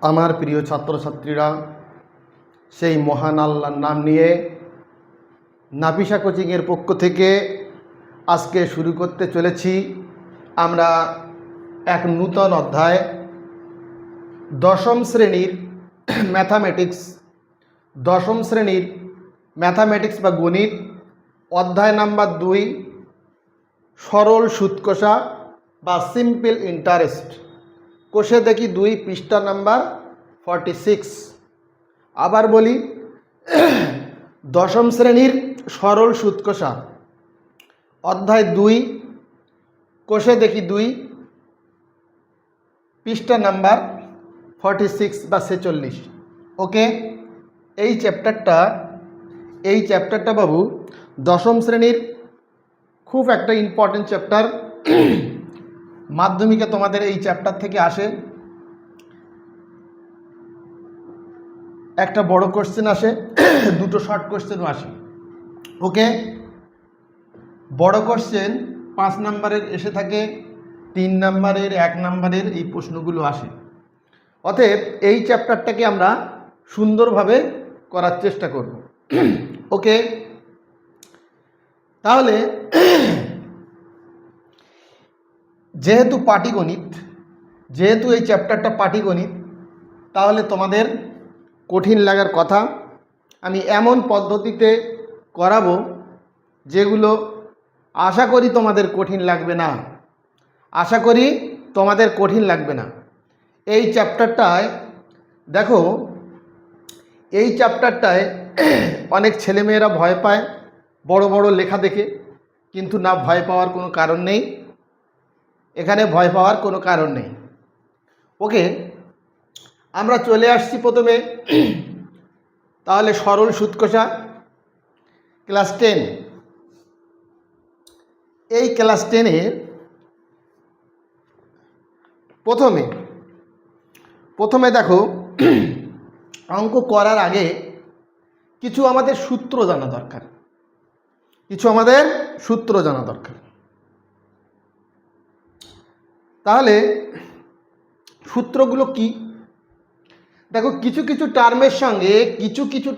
আমার প্রিয় ছাত্রছাত্রীরা, সেই মহান আল্লাহর নাম নিয়ে নাফিসা কোচিংয়ের পক্ষ থেকে আজকে শুরু করতে চলেছি আমরা এক নূতন অধ্যায়, দশম শ্রেণীর ম্যাথামেটিক্স বা গণিত, অধ্যায় নাম্বার 2, সরল সুদ কষা বা সিম্পল ইন্টারেস্ট। কোষে দেখি 2, পৃষ্ঠা নাম্বার 46। আবার বলি, দশম শ্রেণীর সরল সুদ কষা, অধ্যায় 2, কোষে দেখি 2, পৃষ্ঠা নাম্বার 46 বা 46। ওকে, এই চ্যাপ্টারটা বাবু দশম শ্রেণীর খুব একটা ইম্পর্টেন্ট চ্যাপ্টার। মাধ্যমিকে তোমাদের এই চ্যাপ্টার থেকে আসে একটা বড় কোশ্চেন আসে, দুটো শর্ট কোশ্চেনও আসে। ওকে, বড় কোশ্চেন 5 নাম্বারের এসে থাকে, 3 নাম্বারের, 1 নাম্বারের এই প্রশ্নগুলো আসে। অতএব এই চ্যাপ্টারটাকে আমরা সুন্দরভাবে করার চেষ্টা করব। ওকে, তাহলে যেহেতু এই চ্যাপ্টারটা পাটিগণিত, তাহলে তোমাদের কঠিন লাগার কথা। আমি এমন পদ্ধতিতে করাবো যেগুলো আশা করি তোমাদের কঠিন লাগবে না। এই চ্যাপ্টারটায় দেখো, অনেক ছেলেমেয়েরা ভয় পায় বড় বড় লেখা দেখে, কিন্তু না, ভয় পাওয়ার কোনো কারণ নেই। এখানে ভয় পাওয়ার কোনো কারণ নেই। ওকে, আমরা চলে আসছি প্রথমে তাহলে সরল সুদ কষা ক্লাস 10। এই ক্লাস 10-এর প্রথমে দেখো, অঙ্ক করার আগে কিছু আমাদের সূত্র জানা দরকার। তাহলে সূত্রগুলো কি? দেখো, কিছু কিছু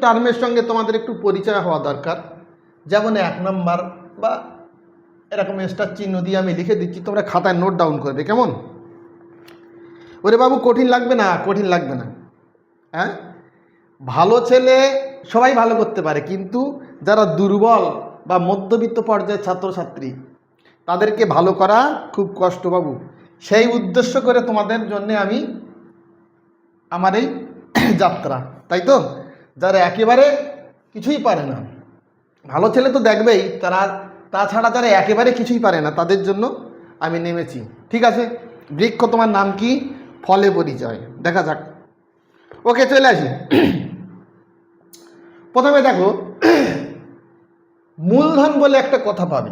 টার্মের সঙ্গে তোমাদের একটু পরিচয় হওয়া দরকার। যেমন 1 নাম্বার বা এরকম স্টার চিহ্ন দিয়ে আমি লিখে দিচ্ছি, তোমরা খাতায় নোট ডাউন করবে। কেমন? ওরে বাবু, কঠিন লাগবে না। হ্যাঁ, ভালো ছেলে সবাই ভালো করতে পারে, কিন্তু যারা দুর্বল বা মধ্যবিত্ত পর্যায়ের ছাত্রছাত্রী, তাদেরকে ভালো করা খুব কষ্ট বাবু। সেই উদ্দেশ্য করে তোমাদের জন্য আমি আমার এই যাত্রা, তাই তো? যারা একেবারে কিছুই পারে না, ভালো ছেলে তো দেখবেই, তাছাড়া যারা একেবারে কিছুই পারে না, তাদের জন্য আমি নেমেছি। ঠিক আছে, বৃক্ষ তোমার নাম কি? ফলে পরিচয়। দেখা যাক। ওকে, চলে আসি। প্রথমে দেখো, মূলধন বলে একটা কথা পাবে।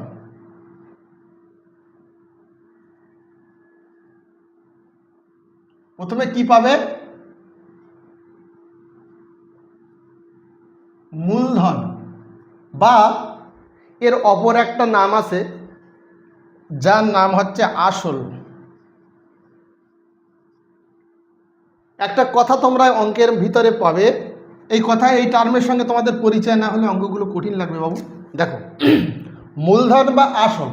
প্রথমে কি পাবে? মূলধন, বা এর অপর একটা নাম আছে, যার নাম হচ্ছে আসল। একটা কথা তোমরা অঙ্কের ভিতরে পাবে, এই টার্মের সঙ্গে তোমাদের পরিচয় না হলে অঙ্কগুলো কঠিন লাগবে বাবু। দেখো, মূলধন বা আসল,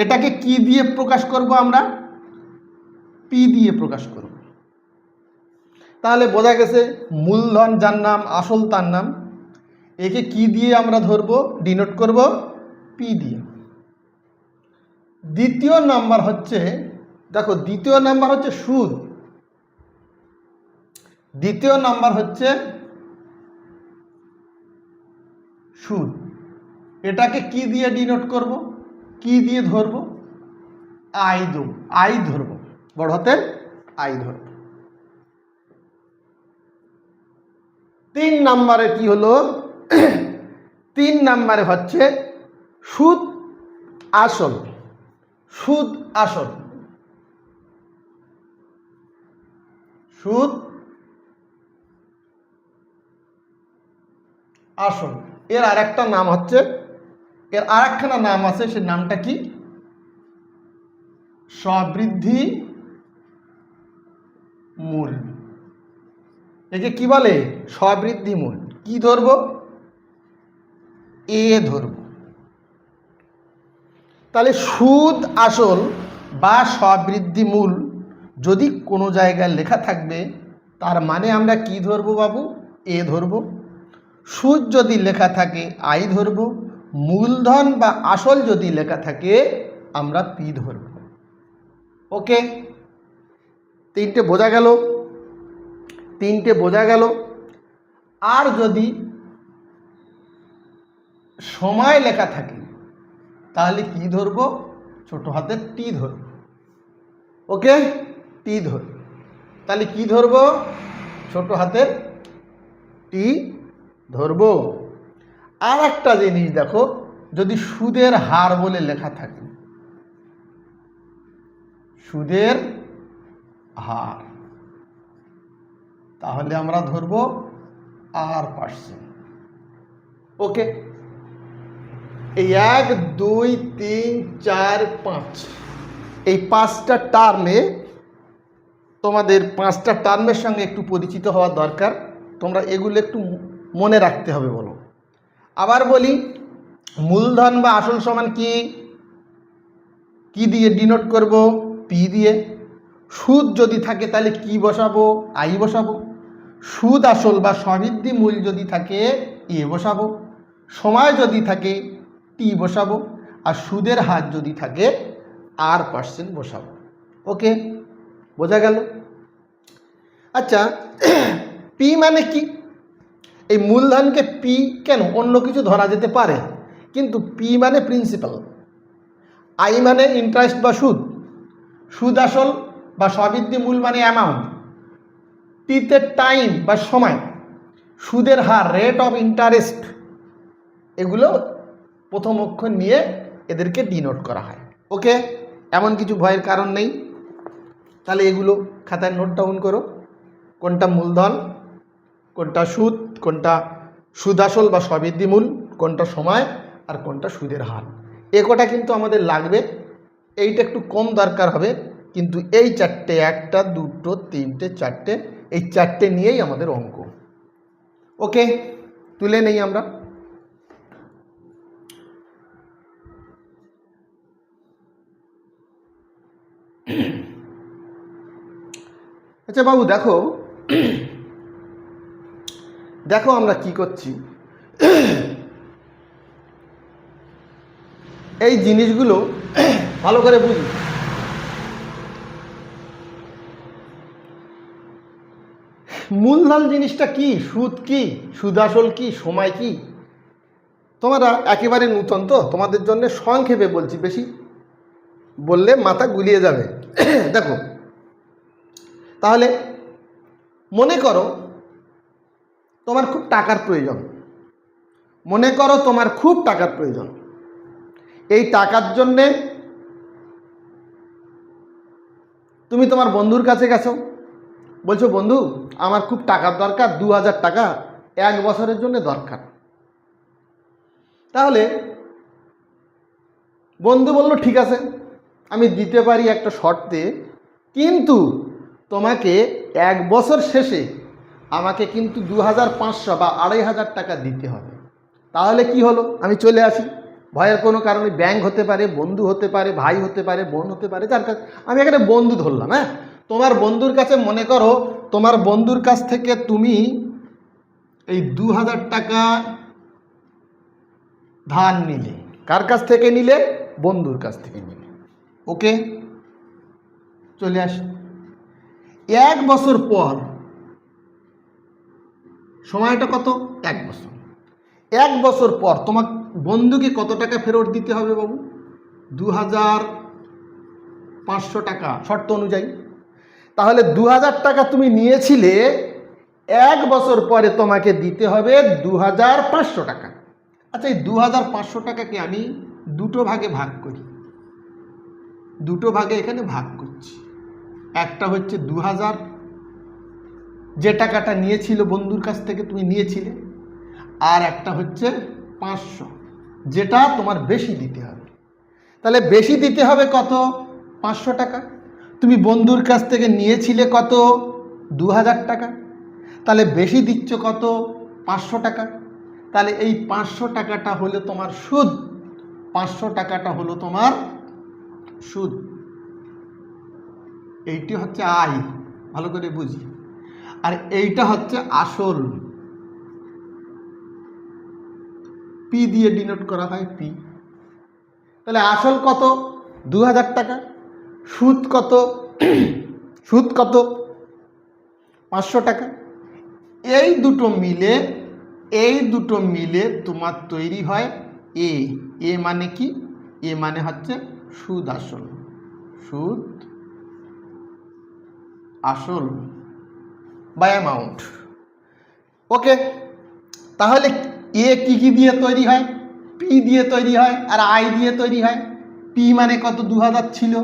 এটাকে কি দিয়ে প্রকাশ করব? আমরা পি দিয়ে প্রকাশ করব। তাহলে বোঝা গেছে, মূলধন যার নাম, আসল তার নাম। একে কি দিয়ে আমরা ধরবো, ডিনোট করব? পি দিয়ে। দ্বিতীয় নাম্বার হচ্ছে সুদ। এটাকে কি দিয়ে ডিনোট করব, কি দিয়ে ধরব? আই ধরব, বড় হাতের আই ধরব। 3 নাম্বারে কি হলো? 3 নাম্বারে হচ্ছে সুদ আসল। এর আরেকখানা নাম আছে, সে নামটা কি? সবৃদ্ধি মূল। একে কি বলে? স্ববৃদ্ধি মূল। কি ধরব? এ ধরব। তাহলে সুদ আসল বা স্ববৃদ্ধি মূল যদি কোনো জায়গায় লেখা থাকবে, তার মানে আমরা কি ধরব বাবু? এ ধরব। সুদ যদি লেখা থাকে আই ধরব। মূলধন বা আসল যদি লেখা থাকে আমরা পি ধরব। ওকে, তিনটে বোঝা গেল? তিনটে বোঝা গেল। আর যদি সময় লেখা থাকে তাহলে কি ধরব? ছোট হাতের টি ধরব। ওকে, টি ধরব। তাহলে কি ধরব? ছোট হাতের টি ধরব। আর একটা জিনিস দেখো, যদি সুদের হার বলে লেখা থাকে, সুদের হার, তাহলে আমরা ধরব R%। ওকে, এই 1 2 3 4 5 এই পাঁচটা টার্মে তোমাদের পাঁচটা টার্মের সঙ্গে একটু পরিচিত হওয়া দরকার। তোমরা এগুলো একটু মনে রাখতে হবে। বলো, আবার বলি, মূলধন বা আসল সমান কি? কি দিয়ে ডিনোট করব? পি দিয়ে। সুদ যদি থাকে তাহলে কি বসাবো? আই বসাবো। সুদ আসল বা স্ববৃদ্ধি মূল যদি থাকে এ বসাবো। সময় যদি থাকে টি বসাবো। আর সুদের হার যদি থাকে R% বসাবো। ওকে, বোঝা গেল? আচ্ছা, পি মানে কি? এই মূলধনকে পি কেন, অন্য কিছু ধরা যেতে পারে, কিন্তু পি মানে প্রিন্সিপাল, আই মানে ইন্টারেস্ট বা সুদ, সুদ আসল বা স্ববৃদ্ধি মূল মানে অ্যামাউন্ট, টিতে টাইম বা সময়, সুদের হার রেট অফ ইন্টারেস্ট, এগুলো প্রথম অক্ষর নিয়ে এদেরকে ডিনোট করা হয়। ওকে, এমন কিছু ভয়ের কারণ নেই। তাহলে এগুলো খাতায় নোট ডাউন করো, কোনটা মূলধন, কোনটা সুদ, কোনটা সুদ আসল বা স্ববৃদ্ধি মূল, কোনটা সময়, আর কোনটা সুদের হার। এ কটা কিন্তু আমাদের লাগবে। এইটা একটু কম দরকার হবে, কিন্তু এই চারটে, একটা দুটো তিনটে চারটে, এই চারটে নিয়েই আমাদের অঙ্ক। ওকে, তুলে নেই আমরা। আচ্ছা বাবু, দেখো দেখো আমরা কি করছি। এই জিনিসগুলো ভালো করে বুঝি। মূলধন জিনিসটা কি, সুদ কি, সুদ আসল কি, সময় কি, তোমরা একেবারে নূতন, তো তোমাদের জন্য সংক্ষেপে বলছি, বেশি বললে মাথা গুলিয়ে যাবে। দেখো, তাহলে মনে করো তোমার খুব টাকার প্রয়োজন। মনে করো তোমার খুব টাকার প্রয়োজন। এই টাকার জন্যে তুমি তোমার বন্ধুর কাছে গেছো, বলছো বন্ধু আমার খুব টাকার দরকার, 2000 টাকা 1 বছরের জন্য দরকার। তাহলে বন্ধু বলল ঠিক আছে আমি দিতে পারি একটা শর্তে, কিন্তু তোমাকে 1 বছর শেষে আমাকে কিন্তু 2500 বা 2500 টাকা দিতে হবে। তাহলে কি হলো, আমি চলে আসি। ভয়ের কোনো কারণে ব্যাংক হতে পারে, বন্ধু হতে পারে, ভাই হতে পারে, বোন হতে পারে, যার কাছে আমি এখানে বন্ধু ধরলাম। হ্যাঁ, তোমার বন্ধুর কাছে, মনে করো তোমার বন্ধুর কাছ থেকে তুমি এই 2000 টাকা ধার নিলে। কার কাছ থেকে নিলে? বন্ধুর কাছ থেকে নিলে। ওকে, চলে আসি। 1 বছর পর, সময়টা কত? 1 বছর। 1 বছর পর তোমার বন্ধুকে কত টাকা ফেরত দিতে হবে বাবু? 2500 টাকা শর্ত অনুযায়ী। তাহলে 2000 টাকা তুমি নিয়েছিলে, 1 বছর পরে তোমাকে দিতে হবে 2500 টাকা। আচ্ছা, এই 2500 টাকাকে আমি দুটো ভাগে ভাগ করি। দুটো ভাগে এখানে ভাগ করছি। একটা হচ্ছে 2000, যে টাকাটা নিয়েছিল বন্ধুর কাছ থেকে তুমি নিয়েছিলে, আর একটা হচ্ছে 500, যেটা তোমার বেশি দিতে হবে। তাহলে বেশি দিতে হবে কত? 500 টাকা। তুমি বন্ধুর কাছ থেকে নিয়েছিলে কত? 2000 টাকা। তাহলে বেশি দিচ্ছ কত? 500 টাকা। তাহলে এই 500 টাকাটা হলো তোমার সুদ, 500 টাকাটা হলো তোমার সুদ। এইটি হচ্ছে আয়, ভালো করে বুঝি। আর এইটা হচ্ছে আসল, পি দিয়ে ডিনোট করা হয়, পি। তাহলে আসল কত? 2000 টাকা। সুদ কত? সুদ কত? 500 টাকা। এই দুটো মিলে তোমার তৈরি হয় এ। এ মানে কি? এ মানে হচ্ছে সুদ আসল, সুদ আসল বা অ্যামাউন্ট। ওকে, তাহলে এ কি কি দিয়ে তৈরি হয়? পি দিয়ে তৈরি হয় আর আই দিয়ে তৈরি হয়। পি মানে কত? 2000 ছিল,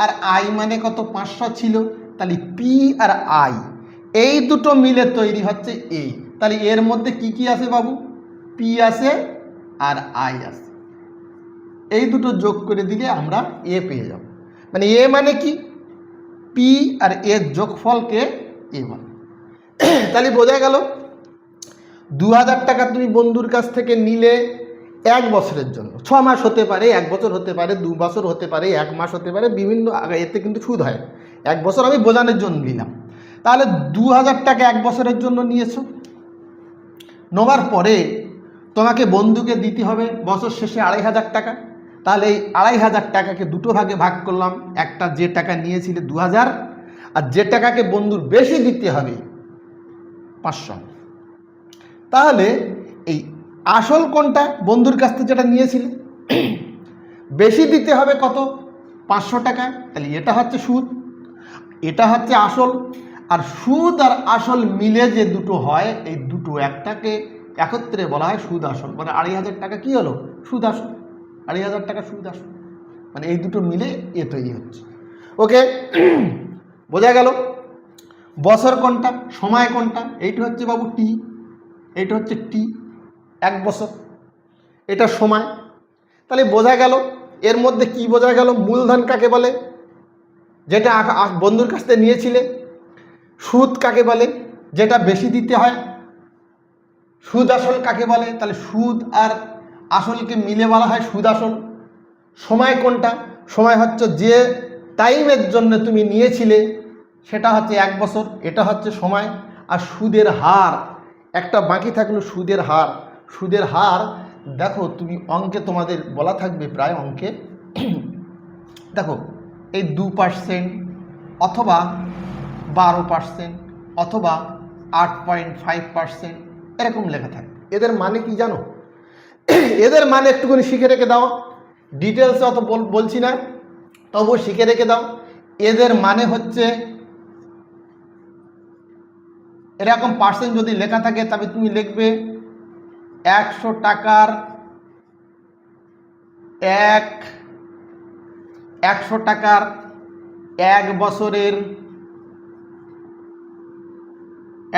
আর আই মানে কত? 500 ছিল। তাহলে পি আর আই এই দুটো মিলে তৈরি হচ্ছে এ। তাহলে এর মধ্যে কি কি আছে বাবু? পি আছে আর আই আছে। এই দুটো যোগ করে দিলে আমরা এ পেয়ে যাব। মানে এ মানে কি? পি আর এর যোগফলকে এ বলে। তাহলে বোঝা গেল 2000 টাকা তুমি বন্ধুর কাছ থেকে নিলে 1 বছরের জন্য। 6 মাস হতে পারে, 1 বছর হতে পারে, 2 বছর হতে পারে, 1 মাস হতে পারে, বিভিন্ন এতে কিন্তু সুদ হয়। 1 বছর আমি বোঝানোর জন্য নিলাম। তাহলে 2000 টাকা 1 বছরের জন্য নিয়েছো। নেওয়ার পরে তোমাকে বন্ধুকে দিতে হবে বছর শেষে 2500 টাকা। তাহলে এই 2500 টাকাকে দুটো ভাগে ভাগ করলাম। একটা যে টাকা নিয়েছিলে 2000, আর যে টাকাকে বন্ধুর বেশি দিতে হবে 500। তাহলে এই আসল কোনটা? বন্ধুর কাছ থেকে যেটা নিয়েছিলে, বেশি দিতে হবে কত? 500 টাকা। তাহলে এটা হচ্ছে সুদ, এটা হচ্ছে আসল। আর সুদ আর আসল মিলে যে দুটো হয়, এই দুটো একটাকে একত্রে বলা হয় সুদ আসল। মানে 2500 টাকা কি হলো? সুদ আসল। 2500 টাকা সুদ আসল, মানে এই দুটো মিলে এ তৈরি হচ্ছে। ওকে, বোঝা গেল? বছর কোনটা, সময় কোনটা? এইটা হচ্ছে বাবু টি, এইটা হচ্ছে টি, 1 বছর, এটা সময়। তাহলে বোঝা গেল এর মধ্যে কি বোঝা গেল? মূলধন কাকে বলে? যেটা বন্ধুর কাছ থেকে নিয়েছিলে। সুদ কাকে বলে? যেটা বেশি দিতে হয়। সুদ আসল কাকে বলে? তাহলে সুদ আর আসলকে মিলে বলা হয় সুদ আসল। সময় কোনটা? সময় হচ্ছে যে টাইমের জন্য তুমি নিয়েছিলে, সেটা হচ্ছে 1 বছর, এটা হচ্ছে সময়। আর সুদের হার একটা বাকি থাকলো, সুদের হার। সুদের হার দেখো তুমি অঙ্কে তোমাদের বলা থাকবে, প্রায় অঙ্কে দেখো এই 2% অথবা 12% অথবা 8.5% এরকম লেখা থাকে। এদের মানে কি জানো? এদের মানে একটুখানি শিখে রেখে দাও, ডিটেলসে অত বলছি না, তবু শিখে রেখে দাও। এদের মানে হচ্ছে এরকম পার্সেন্ট যদি লেখা থাকে, তবে তুমি লিখবে 100 টাকার 1 বছরের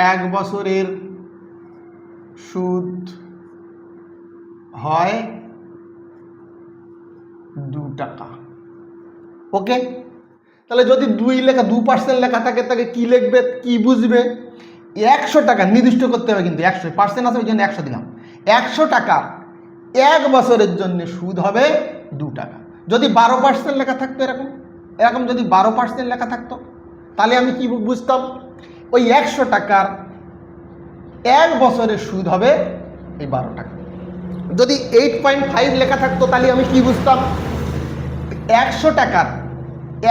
1 বছরের সুদ হয় 2 টাকা। ওকে, তাহলে যদি 2% লেখা থাকে, তাকে কি লিখবে, কি বুঝবে? 100 টাকা নির্দিষ্ট করতে হবে, কিন্তু 100% আছে ওই জন্য 100 দিলাম। 100 টাকা 1 বছরের জন্য সুদ হবে 2 টাকা। যদি 12% লেখা থাকতো, এরকম যদি 12% লেখা থাকতো, তাহলে আমি কি বুঝতাম? ওই 100 টাকার 1 বছরের সুদ হবে এই 12 টাকা। যদি 8.5 লেখা থাকতো, তাহলে আমি কি বুঝতাম? 100 টাকার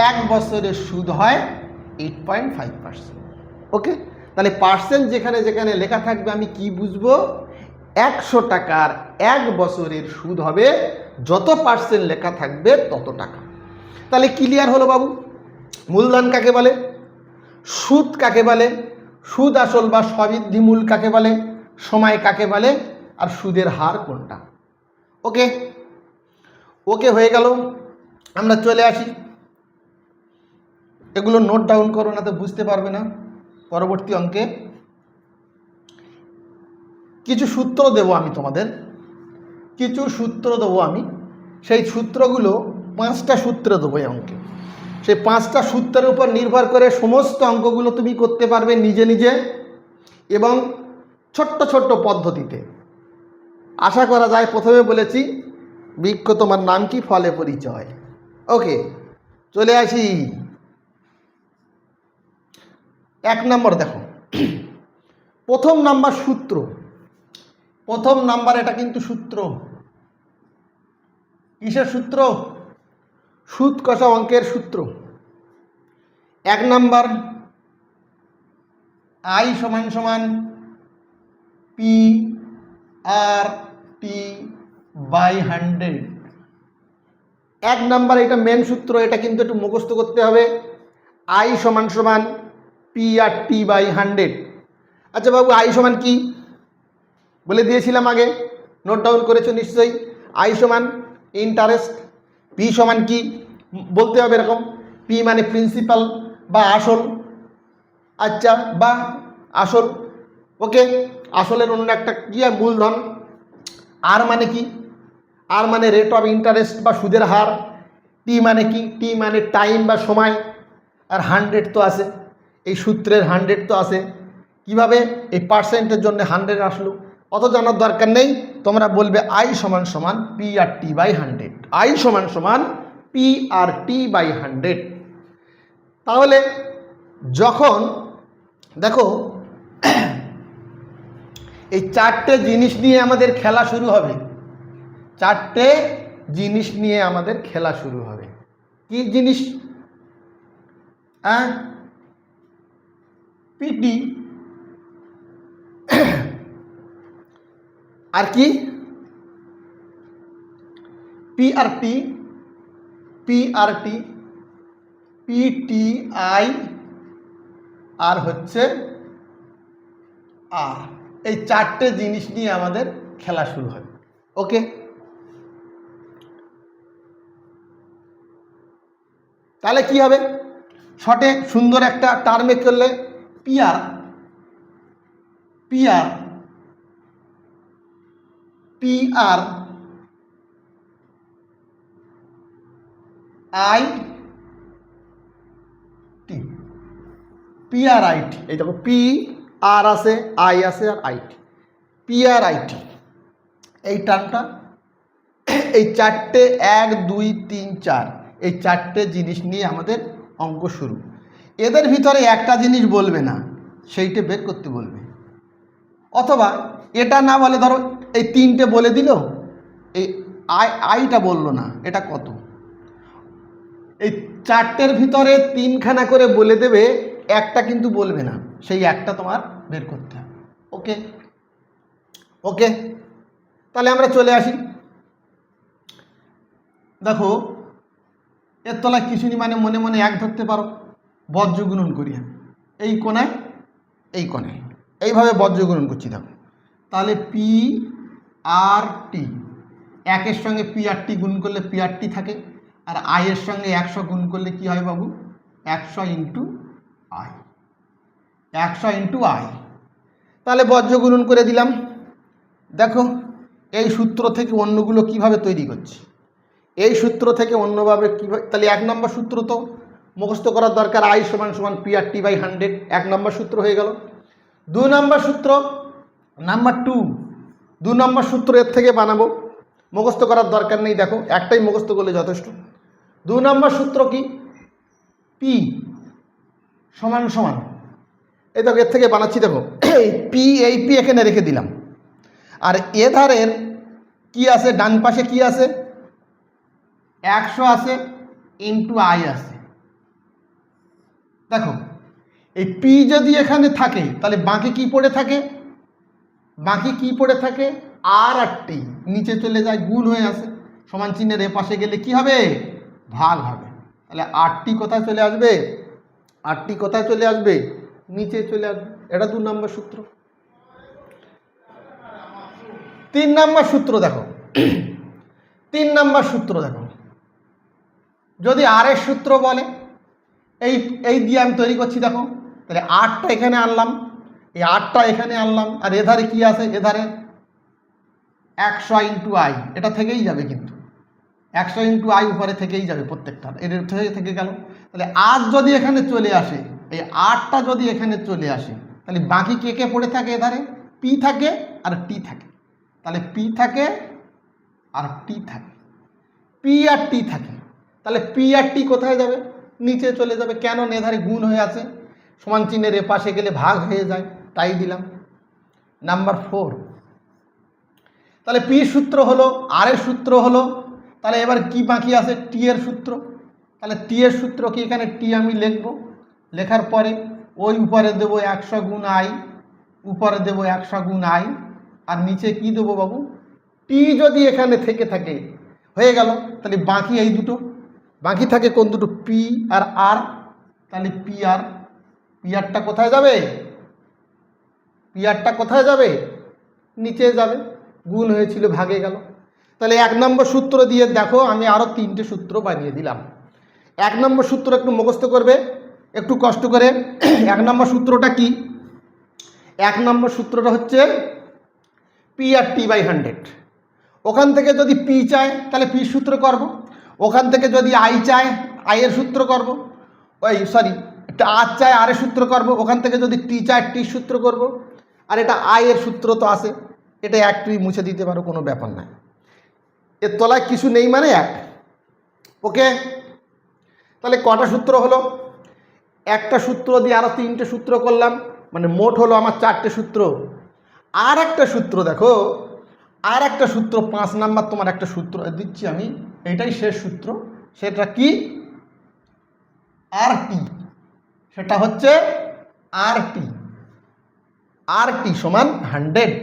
1 বছরের সুদ হয় 8.5%। ওকে, তাহলে পার্সেন্ট যেখানে যেখানে লেখা থাকবে আমি কি বুঝবো? 100 টাকার 1 বছরের সুদ হবে, যত পার্সেন্ট লেখা থাকবে তত টাকা। তাহলে ক্লিয়ার হলো বাবু? মূলধন কাকে বলে? সুদ কাকে বলে? সুদ আসল বা সবৃদ্ধিমূল কাকে বলে? সময় কাকে বলে? আর সুদের হার কোনটা? ওকে, ওকে হয়ে গেল। আমরা চলে আসি, এগুলো নোট ডাউন করো, না তো বুঝতে পারবে না। পরবর্তী অঙ্কে কিছু সূত্র দেব আমি তোমাদের, সেই সূত্রগুলো 5টা সূত্র দেবো এই অঙ্কে। সেই 5টা সূত্রের উপর নির্ভর করে সমস্ত অঙ্কগুলো তুমি করতে পারবে নিজে নিজে। এবং ছোট্ট ছোট্ট পদ্ধতিতে। আশা করা যায় প্রথমে বলেছি বৃক্ষ তোমার নাম কি, ফলে পরিচয়। ওকে, চলে আসি 1 নম্বর। দেখো, প্রথম নাম্বার সূত্র। প্রথম নাম্বার এটা কিন্তু সূত্র। কিসের সূত্র? সুদ কষা অঙ্কের সূত্র। 1 নাম্বার, আই সমান সমান P R T by 100। 1 number, এটা মেন সূত্র, এটা কিন্তু একটু মুখস্থ করতে হবে। আই সমান সমান পি আর টি বাই 100। আচ্ছা বাবু, আই সমান কি বলে দিয়েছিলাম আগে, নোট ডাউন করেছো নিশ্চয়ই। আই সমান ইন্টারেস্ট। পি সমান কি বলতে হবে এরকম, পি মানে প্রিন্সিপাল বা আসল। আচ্ছা, বা আসল। ওকে, আসলের অন্য একটা কি মূলধন। আর মানে কি? আর মানে রেট অফ ইন্টারেস্ট বা সুদের হার। টি মানে কি? টি মানে টাইম বা সময়। আর 100 তো আছে, এই সূত্রের 100 তো আছে। কিভাবে এই পার্সেন্টের জন্য 100 আসলো অত জানার দরকার নেই। তোমরা বলবে আই সমান সমান P R T by 100। I সমান সমান পি আর টি বাই 100। তাহলে যখন দেখো এই 4টে জিনিস নিয়ে আমাদের খেলা শুরু হবে, 4টে জিনিস নিয়ে আমাদের খেলা শুরু হবে। কি জিনিস? পিটি আর কি? পিআরটি, পিআরটি, পিটিআই আর হচ্ছে আর। এই 4টে জিনিস নিয়ে আমাদের খেলা শুরু হবে। ওকে, তাহলে কি হবে? শর্টে সুন্দর একটা টার্মে করলে PR, PR, PR I T, PR IT. এই দেখো, পি আর আছে, আই আছে আর আইটি, পিআর আইটি। এই টার্মটা, এই 4টে 1 2 3 4 এই 4টে জিনিস নিয়ে আমাদের অঙ্ক শুরু। এদের ভিতরে একটা জিনিস বলবে না, সেইটা বের করতে বলবে। অথবা এটা না বলে ধরো এই 3টে বলে দিল, এই আইটা বললো না, এটা কত। এই 4টের ভিতরে 3খানা করে বলে দেবে, একটা কিন্তু বলবে না, সেই একটা তোমার বের করতে হবে। ওকে, ওকে, তাহলে আমরা চলে আসি। দেখো, এর তলায় কিছু নি, মানে মনে মনে 1 ধরতে পারো। বজ্র গুণন করি আমি, এই কোণায় এই কোণায় এইভাবে বজ্র গুণন করছি। দেখো, তাহলে পি আর টি, 1-এর সঙ্গে পি আর টি গুণ করলে পি আর টি থাকে, আর আই এর সঙ্গে 100 গুণ করলে কি হয় বাবু? 100 ইন্টু আই, 100 ইন্টু আই। তাহলে বজ্র গুণন করে দিলাম। দেখো, এই সূত্র থেকে অন্যগুলো কিভাবে তৈরি করছি, এই সূত্র থেকে অন্যভাবে কীভাবে। তাহলে 1 নম্বর সূত্র তো মুখস্থ করার দরকার, আই সমান সমান পি আর টি বাই 100। 1 নম্বর সূত্র হয়ে গেল। 2 নম্বর সূত্র, নাম্বার 2, 2 নম্বর সূত্র এর থেকে বানাবো, মুখস্থ করার দরকার নেই। দেখো, একটাই মুখস্থ করলে যথেষ্ট। 2 নম্বর সূত্র কি? পি সমান সমান, এই দেখো এর থেকে বানাচ্ছি। দেখো, এই পি এখানে রেখে দিলাম, আর এ ধারের কি আছে, ডান পাশে কি আছে? 100 আছে ইন্টু আই আছে। দেখো, এই পি যদি এখানে থাকে তাহলে বাকি কি পড়ে থাকে? বাকি কি পড়ে থাকে? আর আর টি নিচে চলে যায়, গুণ হয়ে আসে। সমান চিহ্নের এ পাশে গেলে কি হবে? ভাগ হবে। তাহলে আর টি কোথায় চলে আসবে? আর টি কোথায় চলে আসবে? নিচে চলে আসবে। এটা 2 নম্বর সূত্র। 3 নম্বর সূত্র দেখো, 3 নম্বর সূত্র দেখো, যদি আর এর সূত্র বলে, এই দিয়ে আমি তৈরি করছি। দেখো, তাহলে 8টা এখানে আনলাম, এই 8টা এখানে আনলাম, আর এধারে কি আছে? এধারে 100 ইন্টু আই, এটা থেকেই যাবে, কিন্তু 100 ইন্টু আই উপরে থেকেই যাবে প্রত্যেকটা, এর থেকে গেল। তাহলে আর যদি এখানে চলে আসে, এই 8টা যদি এখানে চলে আসে, তাহলে বাকি কে কে পড়ে থাকে এধারে? পি থাকে আর টি থাকে। তাহলে পি থাকে আর টি থাকে, পি আর টি থাকে। তাহলে পি আর টি কোথায় যাবে? নিচে চলে যাবে। কেন? এধারে গুণ হয়ে আছে, সমান চিহ্নের এ পাশে গেলে ভাগ হয়ে যায়, তাই দিলাম। নাম্বার 4, তাহলে পি সূত্র হলো, আর এর সূত্র হলো। তাহলে এবার কি বাকি আছে? টি এর সূত্র। তাহলে টি এর সূত্র কি? এখানে টি আমি লিখব, লেখার পরে ওই উপরে দেবো 100 গুণ আই, উপরে দেবো 100 গুণ আই, আর নিচে কি দেবো বাবু? টি যদি এখানে থেকে থাকে হয়ে গেল। তাহলে বাকি এই দুটো, বাকি থাকে কোন দুটো? পি আর আর। তাহলে পি আর, পি আরটা কোথায় যাবে? পি আরটা কোথায় যাবে? নিচে যাবে, গুণ হয়েছিল ভাগে গেল। তাহলে 1 নম্বর সূত্র দিয়ে দেখো আমি আরও 3টে সূত্র বানিয়ে দিলাম। 1 নম্বর সূত্র একটু মুখস্থ করবে, একটু কষ্ট করে। 1 নম্বর সূত্রটা কি? 1 নম্বর সূত্রটা হচ্ছে পি আর টি বাই 100। ওখান থেকে যদি পি চায় তাহলে পি সূত্র করব, ওখান থেকে যদি আই চায় আই এর সূত্র করব, ওই সরি একটা আর চায় আর এর সূত্র করব, ওখান থেকে যদি টি চায় টি সূত্র করব। আর এটা আই এর সূত্র তো আছে, এটা এক তুই মুছে দিতে পারো, কোনো ব্যাপার না। এর তলায় কিছু নেই মানে এক। ওকে, তাহলে কটা সূত্র হলো? একটা সূত্র দিয়ে আরও 3টে সূত্র করলাম, মানে মোট হলো আমার 4টে সূত্র। আর একটা সূত্র দেখো, আর একটা সূত্র 5 নাম্বার তোমার একটা সূত্র দিচ্ছি আমি, এটাই শেষ সূত্র। সেটা কি? আর টি। সেটা হচ্ছে আর টি। আর টি সমান 100,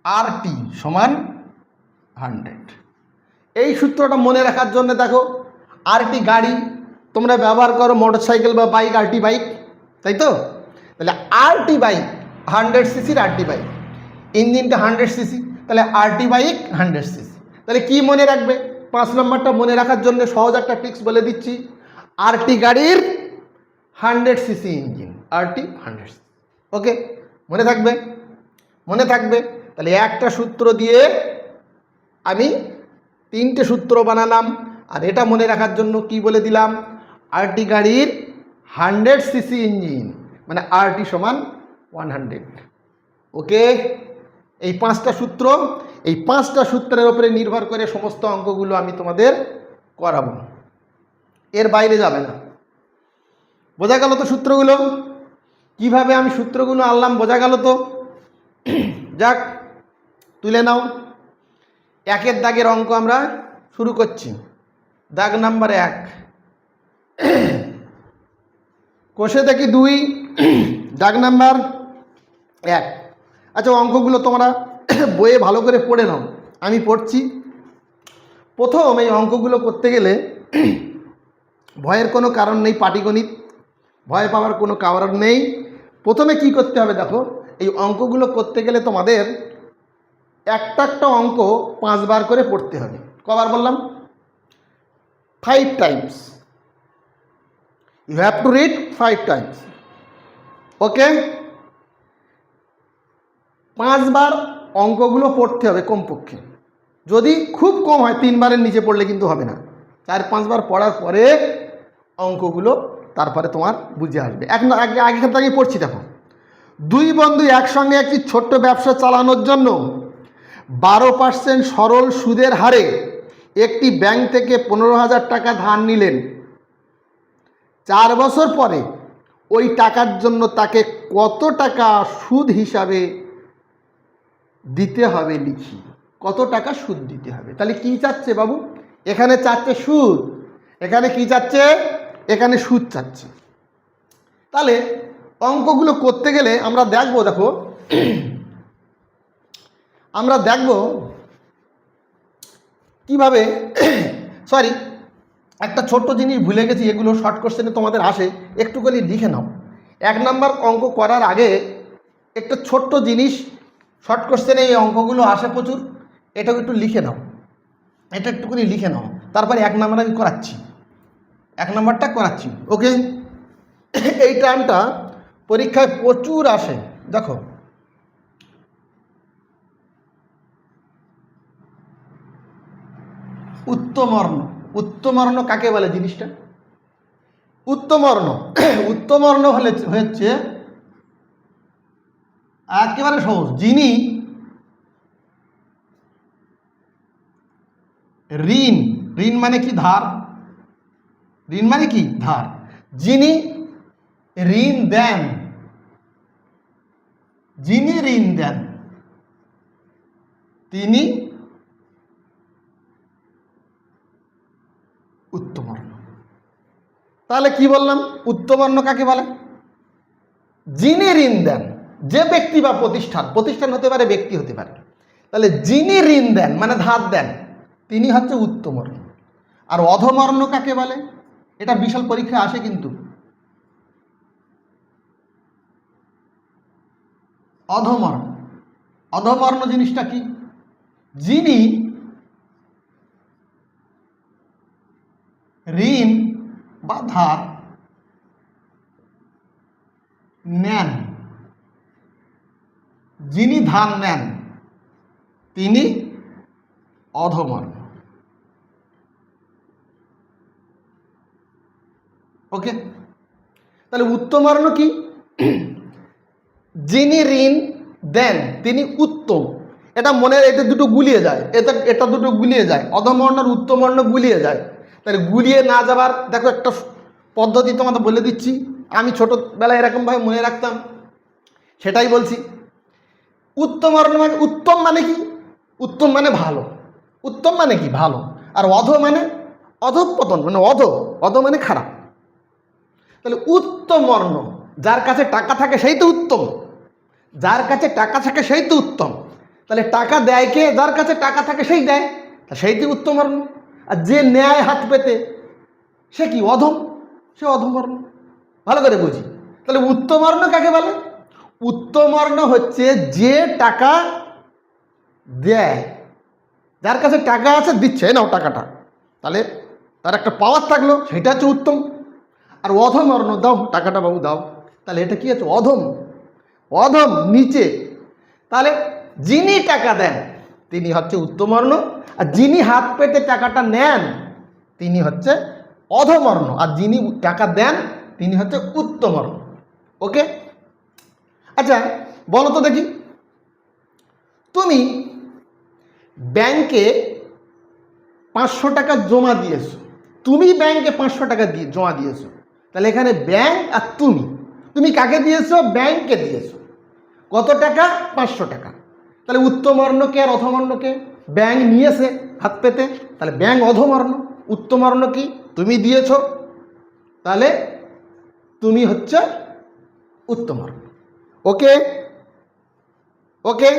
আর টি সমান 100। এই সূত্রটা মনে রাখার জন্য দেখো, আর টি গাড়ি তোমরা ব্যবহার করো, মোটরসাইকেল বা বাইক, আর টি বাইক, তাই তো? তাহলে আর টি বাইক 100 সিসির আর টি বাইক, ইঞ্জিনটা 100 সিসি, তাহলে আর টি বাইক 100 সিসি। তাহলে কি মনে রাখবে? 5 নম্বরটা মনে রাখার জন্য সহজ একটা ট্রিক্স বলে দিচ্ছি। আর টি গাড়ির 100 সিসি ইঞ্জিন, আর টি 100 সিসি। ওকে, মনে থাকবে? মনে থাকবে। তাহলে একটা সূত্র দিয়ে আমি 3টে সূত্র বানালাম। আর এটা মনে রাখার জন্য কি বলে দিলাম? আর টি গাড়ির 100 সিসি ইঞ্জিন মানে আর টি সমান 100। ওকে, এই 5টা সূত্র, এই 5টা সূত্রের উপরে নির্ভর করে সমস্ত অঙ্কগুলো আমি তোমাদের করাবো, এর বাইরে যাবে না। বোঝা গেল তো সূত্রগুলো? কিভাবে আমি সূত্রগুলো আনলাম বোঝা গেল তো? যাক, তুলে নাও। 1 দাগের অঙ্ক আমরা শুরু করছি। দাগ নাম্বার 1, কষে দেখি 2, দাগ নাম্বার 1। আচ্ছা, অঙ্কগুলো তোমরা বইয়ে ভালো করে পড়ে নাও, আমি পড়ছি। প্রথম এই অঙ্কগুলো করতে গেলে ভয়ের কোনো কারণ নেই, পাটিগণিত ভয় পাওয়ার কোনো কারণ নেই। প্রথমে কি করতে হবে দেখো, এই অঙ্কগুলো করতে গেলে তোমাদের একটা অঙ্ক 5 বার করে পড়তে হবে। কবার বললাম? 5 times. You have to read 5 times. Okay, 5 বার অঙ্কগুলো পড়তে হবে কমপক্ষে। যদি খুব কম হয় 3 বারের নিচে পড়লে কিন্তু হবে না। 4-5 বার পড়ার পরে অঙ্কগুলো তারপরে তোমার বুঝে আসবে। আগেখান থেকে পড়ছি দেখো। 2 বন্ধু একসঙ্গে একটি ছোট্ট ব্যবসা চালানোর জন্য 12% সরল সুদের হারে একটি ব্যাংক থেকে 15,000 টাকা ধার নিলেন। 4 বছর পরে ওই টাকার জন্য তাকে কত টাকা সুদ হিসাবে দিতে হবে লিখি। কত টাকা সুদ দিতে হবে? তাহলে কি চাচ্ছে বাবু? এখানে চাচ্ছে সুদ, এখানে কি চাচ্ছে? এখানে সুদ চাচ্ছে। তাহলে অঙ্কগুলো করতে গেলে আমরা দেখবো, দেখো আমরা দেখব কিভাবে সরি একটা ছোট্ট জিনিস ভুলে গেছি, এগুলো শর্ট কোশ্চেনে তোমাদের আসে, একটু করে লিখে নাও। 1 নম্বর অঙ্ক করার আগে একটা ছোট্ট জিনিস শর্ট কোশ্চেনে এই অঙ্কগুলো আসে প্রচুর, এটাও একটু লিখে নাও, এটা একটু করে লিখে নাও। তারপরে 1 নম্বর আমি করাচ্ছি, 1 নম্বরটা করাচ্ছি। ওকে, এই টার্মটা পরীক্ষায় প্রচুর আসে। দেখো, উত্তমর্ণ। উত্তমর্ণ কাকে বলে জিনিসটা? উত্তমবর্ণ উত্তমবর্ণ হচ্ছে একেবারে সহজ, যিনি ঋণ, ঋণ মানে কি ধার, ঋণ মানে কি ধার, যিনি ঋণ দেন, যিনি ঋণ দেন তিনি উত্তমবর্ণ। তাহলে কি বললাম, উত্তমবর্ণ কাকে বলে? যিনি ঋণ দেন, যে ব্যক্তি বা প্রতিষ্ঠান, প্রতিষ্ঠান হতে পারে, ব্যক্তি হতে পারে, তাহলে যিনি ঋণ দেন মানে ধার দেন তিনি হচ্ছে উত্তমবর্ণ। আর অধমবর্ণ কাকে বলে? এটা বিশাল পরীক্ষায় আসে কিন্তু। অধমবর্ণ, অধমবর্ণ জিনিসটা কি? যিনি ঋণ বা ধার নেন, যিনি ধার নেন তিনি অধমবর্ণ। ওকে, তাহলে উত্তমবর্ণ কি? যিনি ঋণ দেন তিনি উত্তম। এটা মনে, এটা দুটো গুলিয়ে যায়, এটা দুটো গুলিয়ে যায়, অধমবর্ণ আর উত্তমবর্ণ গুলিয়ে যায়। তাহলে গুলিয়ে না যাবার দেখো একটা পদ্ধতি তোমাদের বলে দিচ্ছি। আমি ছোটবেলায় এরকমভাবে মনে রাখতাম, সেটাই বলছি। উত্তমবর্ণ মানে, উত্তম মানে কি? উত্তম মানে ভালো, উত্তম মানে কি ভালো। আর অধ মানে অধঃপতন, মানে অধ মানে খারাপ। তাহলে উত্তমবর্ণ, যার কাছে টাকা থাকে সেই তো উত্তম, যার কাছে টাকা থাকে সেই তো উত্তম। তাহলে টাকা দেয় কে? যার কাছে টাকা থাকে সেই দেয়, সেই তো উত্তমবর্ণ। আর যে নেয় হাত পেতে সে কি অধম, সে অধমবর্ণ। ভালো করে বুঝি। তাহলে উত্তমবর্ণ কাকে বলে? উত্তমবর্ণ হচ্ছে যে টাকা দেয়, যার কাছে টাকা আছে দিচ্ছে, নাও টাকাটা, তাহলে তার একটা পাওয়ার থাকলো, সেটা হচ্ছে উত্তম। আর অধমবর্ণ, দাও টাকাটা বাবু দাও, তাহলে এটা কি হচ্ছে? অধম, অধম নিচে। তাহলে যিনি টাকা দেন তিনি হচ্ছে উত্তমবর্ণ, আর যিনি হাত পেতে টাকাটা নেন তিনি হচ্ছে অধমবর্ণ, আর যিনি টাকা দেন তিনি হচ্ছে উত্তমবর্ণ। ওকে, আচ্ছা বলো তো দেখি, তুমি ব্যাংকে 500 টাকা জমা দিয়েছো, তুমি ব্যাংকে 500 টাকা দিয়ে জমা দিয়েছো, তাহলে এখানে ব্যাংক আর তুমি কাকে দিয়েছো? ব্যাংকে দিয়েছো। কত টাকা? 500 টাকা। তাহলে উত্তমবর্ণকে আর অধমবর্ণকে? ব্যাংক নিয়েছে হাত পেতে, তাহলে ব্যাংক অধমবর্ণ। উত্তমবর্ণ কি? তুমি দিয়েছো, তাহলে তুমি হচ্ছে উত্তমবর্ণ। ওকে, ওকে।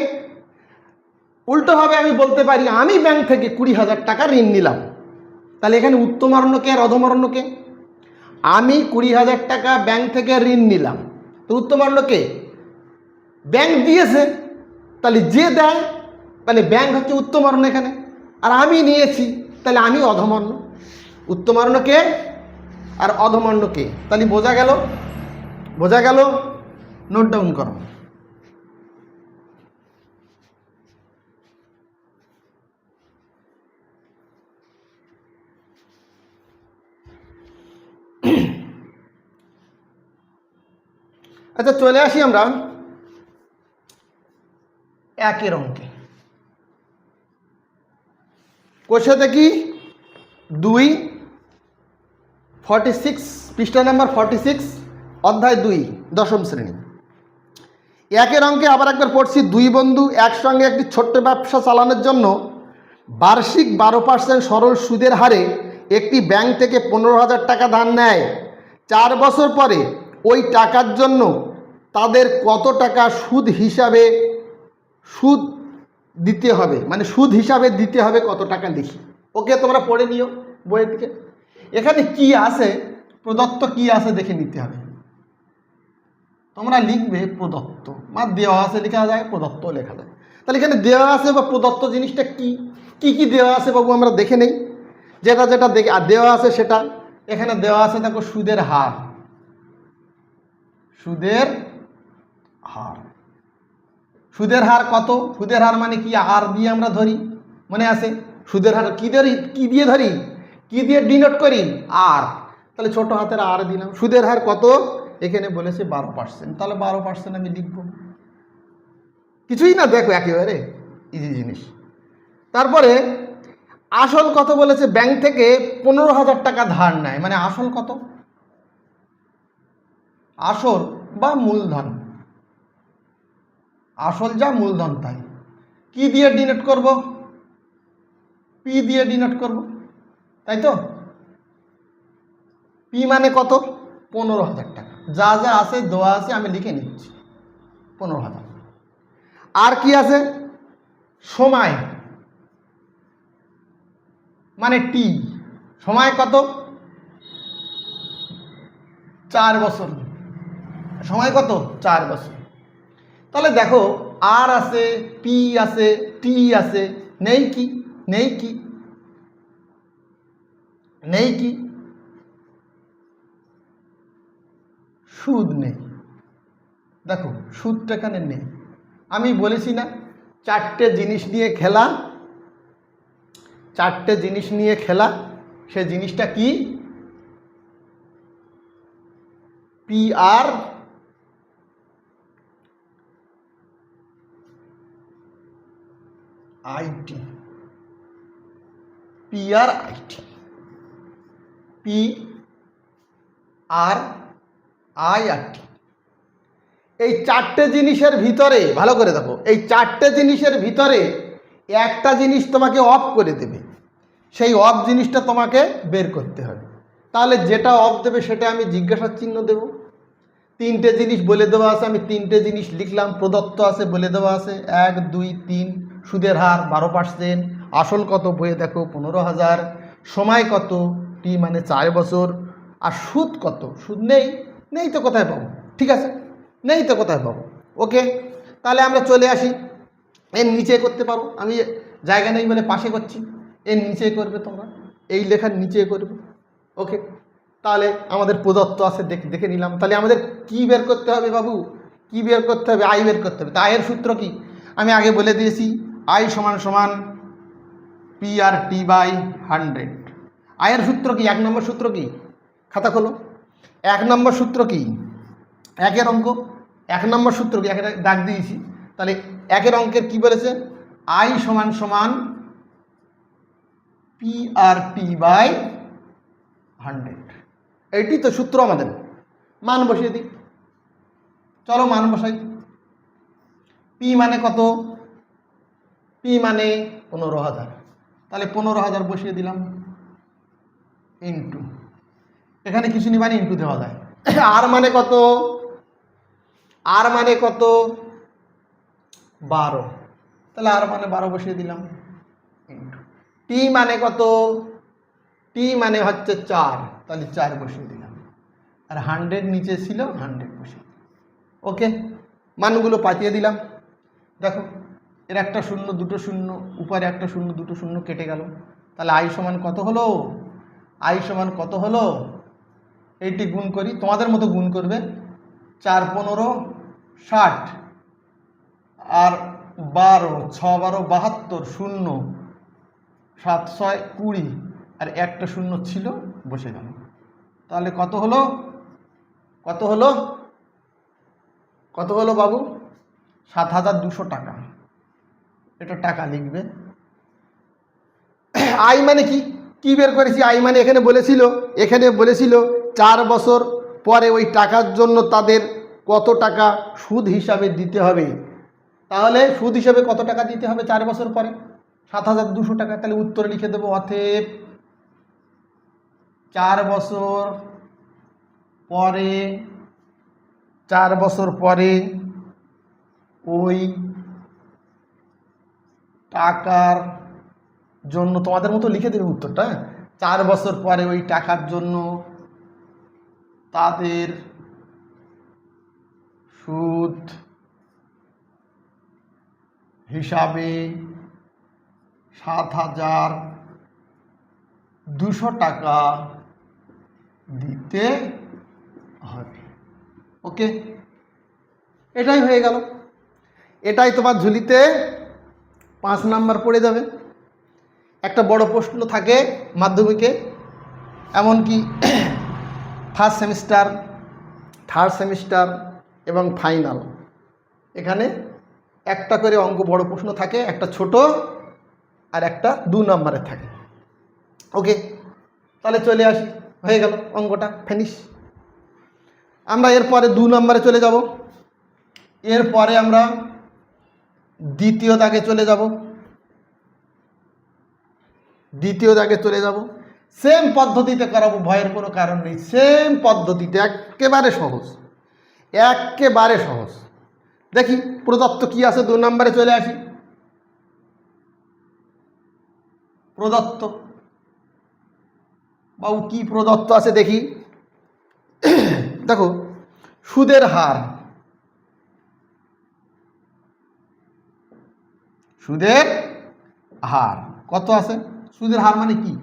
উল্টোভাবে আমি বলতে পারি, আমি ব্যাংক থেকে 20,000 টাকা ঋণ নিলাম, তাহলে এখানে উত্তমবর্ণকে আর অধমবর্ণকে? আমি 20,000 টাকা ব্যাংক থেকে ঋণ নিলাম, তো উত্তমবর্ণকে? ব্যাংক দিয়েছে, তাহলে যে দেয়, তাহলে ব্যাংক হচ্ছে উত্তমবর্ণ এখানে। আর আমি নিয়েছি, তাহলে আমি অধমবর্ণ। উত্তমবর্ণকে আর অধমবর্ণকে, তাহলে বোঝা গেল? বোঝা গেল? নোট ডাউন করো। আচ্ছা চলে আসি আমরা একের অঙ্কে। কোষে দেখি 46, পৃষ্ঠা নাম্বার 46, অধ্যায় 2, দশম শ্রেণী। একের অঙ্কে আবার একবার পড়ছি, দুই বন্ধু একসঙ্গে একটি ছোট্ট ব্যবসা চালানোর জন্য বার্ষিক 12% সরল সুদের হারে একটি ব্যাংক থেকে 15,000 টাকা ধার নেয়। 4 বছর পরে ওই টাকার জন্য তাদের কত টাকা সুদ দিতে হবে, মানে সুদ হিসাবে দিতে হবে কত টাকা লিখি। ওকে, তোমরা পড়ে নিও বইয়ের দিকে। এখানে কি আছে, প্রদত্ত কি আছে দেখে নিতে হবে। তোমরা লিখবে প্রদত্ত, মানে দেওয়া আছে লেখা যায়, প্রদত্ত লেখা যায়। তাহলে এখানে দেওয়া আছে বা প্রদত্ত জিনিসটা কি কি দেওয়া আছে বাবু আমরা দেখে নেই। যেটা দেখে আর দেওয়া আছে সেটা এখানে দেওয়া আছে। দেখো, সুদের হার, সুদের হার, সুদের হার কত? সুদের হার মানে কি? আর দিয়ে আমরা ধরি, মনে আছে? সুদের হার কি দিয়ে ধরি, কি দিয়ে ডিনোট করি? আর। তাহলে ছোট হাতের আর দিলাম। সুদের হার কত? এখানে বলেছে 12%, তাহলে 12% আমি লিখব। কিছুই না, দেখো একেবারে ইজি জিনিস। তারপরে আসল কত বলেছে? ব্যাংক থেকে 15,000 টাকা ধার নেয়, মানে আসল কত? আসল বা মূলধন, আসল যা মূলধন তাই। কি দিয়ে ডিনোট করব? পি দিয়ে ডিনোট করব, তাই তো। পি মানে কত? 15,000 টাকা। যা যা আছে দেওয়া আছে আমি লিখে নিচ্ছি 15,000। আর কি আছে? সময় মানে টি। সময় কত? 4 বছর। সময় কত? 4 বছর। তাহলে দেখো আর আছে, পি আছে, টি আছে, নেই কি? নেই কি? নেই কি? সুদ নেই। দেখো সুদটা এখানে নেই। আমি বলেছি না 4টে জিনিস নিয়ে খেলা, 4টে জিনিস নিয়ে খেলা। সে জিনিসটা কি? P R IT, P R IT, P R I R T. এই 4টে জিনিসের ভিতরে ভালো করে দেখো, এই 4টে জিনিসের ভিতরে একটা জিনিস তোমাকে অফ করে দেবে। সেই অফ জিনিসটা তোমাকে বের করতে হবে। তাহলে যেটা অফ দেবে সেটা আমি জিজ্ঞাসার চিহ্ন দেব। 3টে জিনিস বলে দেওয়া আছে, আমি 3টে জিনিস লিখলাম। প্রদত্ত আছে, বলে দেওয়া আছে 1 2 3। সুদের হার 12%। আসল কত? বইয়ে দেখো 15,000। সময় কত? টি মানে 4 বছর। আর সুদ কত? সুদ নেই। নেই তো কোথায় পাবো? ঠিক আছে, নেই তো কোথায় পাবো। ওকে, তাহলে আমরা চলে আসি। এর নিচে করতে পারো, আমি জায়গা নেই বলে পাশে করছি। এর নিচে করবে তোমরা, এই লেখার নিচে করবে। ওকে, তাহলে আমাদের প্রদত্ত আছে, দেখে নিলাম। তাহলে আমাদের কি বের করতে হবে বাবু? কি বের করতে হবে? আয় বের করতে হবে। তা আয়ের সূত্র কি? আমি আগে বলে দিয়েছি, আই সমান সমান পি আর টি বাই 100। আয়ের সূত্র কি? 1 নম্বর সূত্র কি? খাতা খোলো। 1 নম্বর সূত্র কি? 1-এর অঙ্ক। 1 নম্বর সূত্র কি? একটা দাগ দিয়েছি। তাহলে 1-এর অঙ্কের কি বলেছে? আই সমান সমান পি আর টি বাই 100। এইটি তো সূত্র আমাদের। মান বসিয়ে দিই, চলো মান বসাই। পি মানে কত? পি মানে 15,000। তাহলে 15,000 বসিয়ে দিলাম, ইন্টু, এখানে কিছু নেই মানে ইন্টু দেওয়া যায়। আর মানে কত? আর মানে কত? 12। তাহলে আর মানে 12 বসিয়ে দিলাম, ইন্টু। টি মানে কত? টি মানে হচ্ছে 4, তাহলে 4 বসিয়ে দিলাম। আর 100 নিচে ছিল, 100 বসিয়ে দিলাম। ওকে, মানগুলো পাঠিয়ে দিলাম। দেখো এর একটা শূন্য, দুটো শূন্য, উপরে একটা শূন্য, দুটো শূন্য কেটে গেল। তাহলে আই সমান কত হলো? আই সমান কত হলো? এইটি গুণ করি, তোমাদের মতো গুণ করবে। 4 15 60, আর 12 6 12 72, শূন্য 7 6 20, আর একটা শূন্য ছিল, বসে গেল। তাহলে কত হলো? কত হলো? কত হলো বাবু? 7,200 টাকা। এটা টাকা লিখবে। আই মানে কি? কি বের করেছি? আই মানে এখানে বলেছিল 4 বছর পরে ওই টাকার জন্য তাদের কত টাকা সুদ হিসাবে দিতে হবে। তাহলে সুদ হিসাবে কত টাকা দিতে হবে 4 বছর পরে? 7,200 টাকা। তাহলে উত্তর লিখে দেবো, অতএব 4 বছর পরে, 4 বছর পরে ওই টাকার জন্য, তোমাদের মতো লিখে দেবে উত্তরটা। 4 বছর পরে ওই টাকার জন্য তাদের সুদ হিসাবে 7,200 টাকা দিতে হবে। ওকে, এটাই হয়ে গেল। এটাই তোমার ঝুলিতে 5 নাম্বার পড়ে যাবে। একটা বড় প্রশ্ন থাকে মাধ্যমিকে, এমনকি ফার্স্ট সেমিস্টার, থার্ড সেমিস্টার এবং ফাইনাল, এখানে একটা করে অঙ্ক বড় প্রশ্ন থাকে, একটা ছোট আর একটা 2 নম্বরের থাকে। ওকে, তাহলে চলে আসি, হয়ে গেল অঙ্কটা ফিনিশ। আমরা এরপরে 2 নম্বরে চলে যাব। এরপরে আমরা দ্বিতীয় দাগে চলে যাব। দ্বিতীয় দাগে চলে যাব, সেম পদ্ধতিতে করাবো, ভয়ের কোনো কারণ নেই। সেম পদ্ধতিতে, একেবারে সহজ, একেবারে সহজ। দেখি প্রদত্ত কি আছে, 2 নম্বরে চলে আসি। প্রদত্ত, বাবু কি প্রদত্ত আছে দেখি। দেখো, সুদের হার, সুদের হার কত আছে? সুদের হার মানে কি?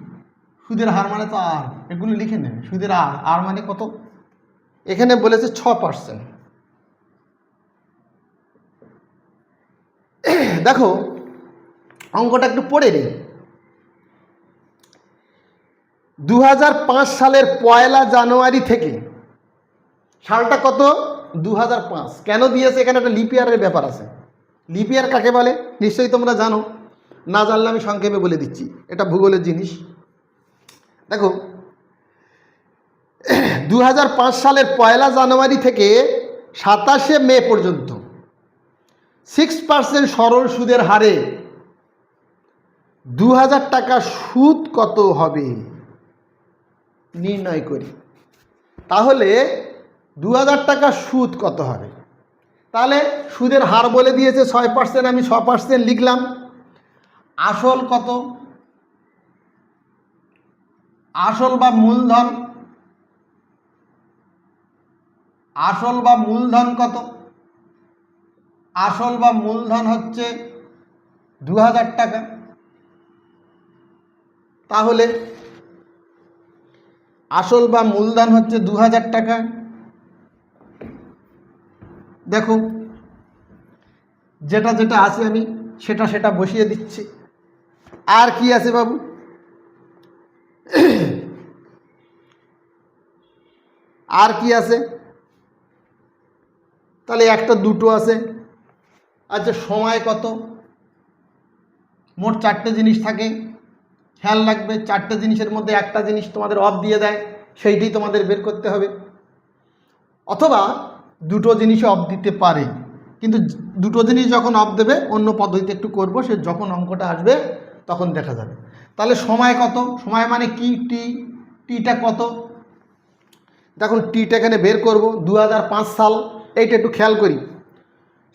সুদের হার মানে তো আর, এগুলো লিখে নেবে। সুদের আর, আর মানে কত? এখানে বলেছে 6%। দেখো অঙ্কটা একটু পড়ে নে। 2005 সালের 1 জানুয়ারি থেকে, সালটা কত? 2005। কেন দিয়েছে? এখানে একটা লিপ ইয়ারের ব্যাপার আছে। লিপ ইয়ার কাকে বলে নিশ্চয়ই তোমরা জানো, না জানলে আমি সংক্ষেপে বলে দিচ্ছি, এটা ভূগোলের জিনিস। দেখো 2005 সালের 1 জানুয়ারি থেকে 27 মে পর্যন্ত 6% সরল সুদের হারে 2000 টাকা সুদ কত হবে নির্ণয় করি। তাহলে 2000 টাকা সুদ কত হবে? তাহলে সুদের হার বলে দিয়েছে 6%, আমি 6% লিখলাম। আসল কত? আসল বা মূলধন, আসল বা মূলধন কত? আসল বা মূলধন হচ্ছে 2000 টাকা। তাহলে আসল বা মূলধন হচ্ছে 2000 টাকা। দেখো যেটা যেটা আছে আমি সেটা সেটা বসিয়ে দিচ্ছি। আর কি আছে বাবু? আর কি আছে? তাহলে একটা দুটো আছে। আচ্ছা সময় কত? মোট 4টে জিনিস থাকে, খেয়াল রাখবে। 4টে জিনিসের মধ্যে একটা জিনিস তোমাদের অফ দিয়ে দেয়, সেইটাই তোমাদের বের করতে হবে। অথবা দুটো জিনিসও অফ দিতে পারে, কিন্তু দুটো জিনিস যখন অফ দেবে অন্য পদ্ধতিতে একটু করব, সে যখন অঙ্কটা আসবে তখন দেখা যাবে। তাহলে সময় কত? সময় মানে কি? টি। টিটা কত? দেখুন টিটা এখানে বের করব। 2005 সাল, এইটা একটু খেয়াল করি।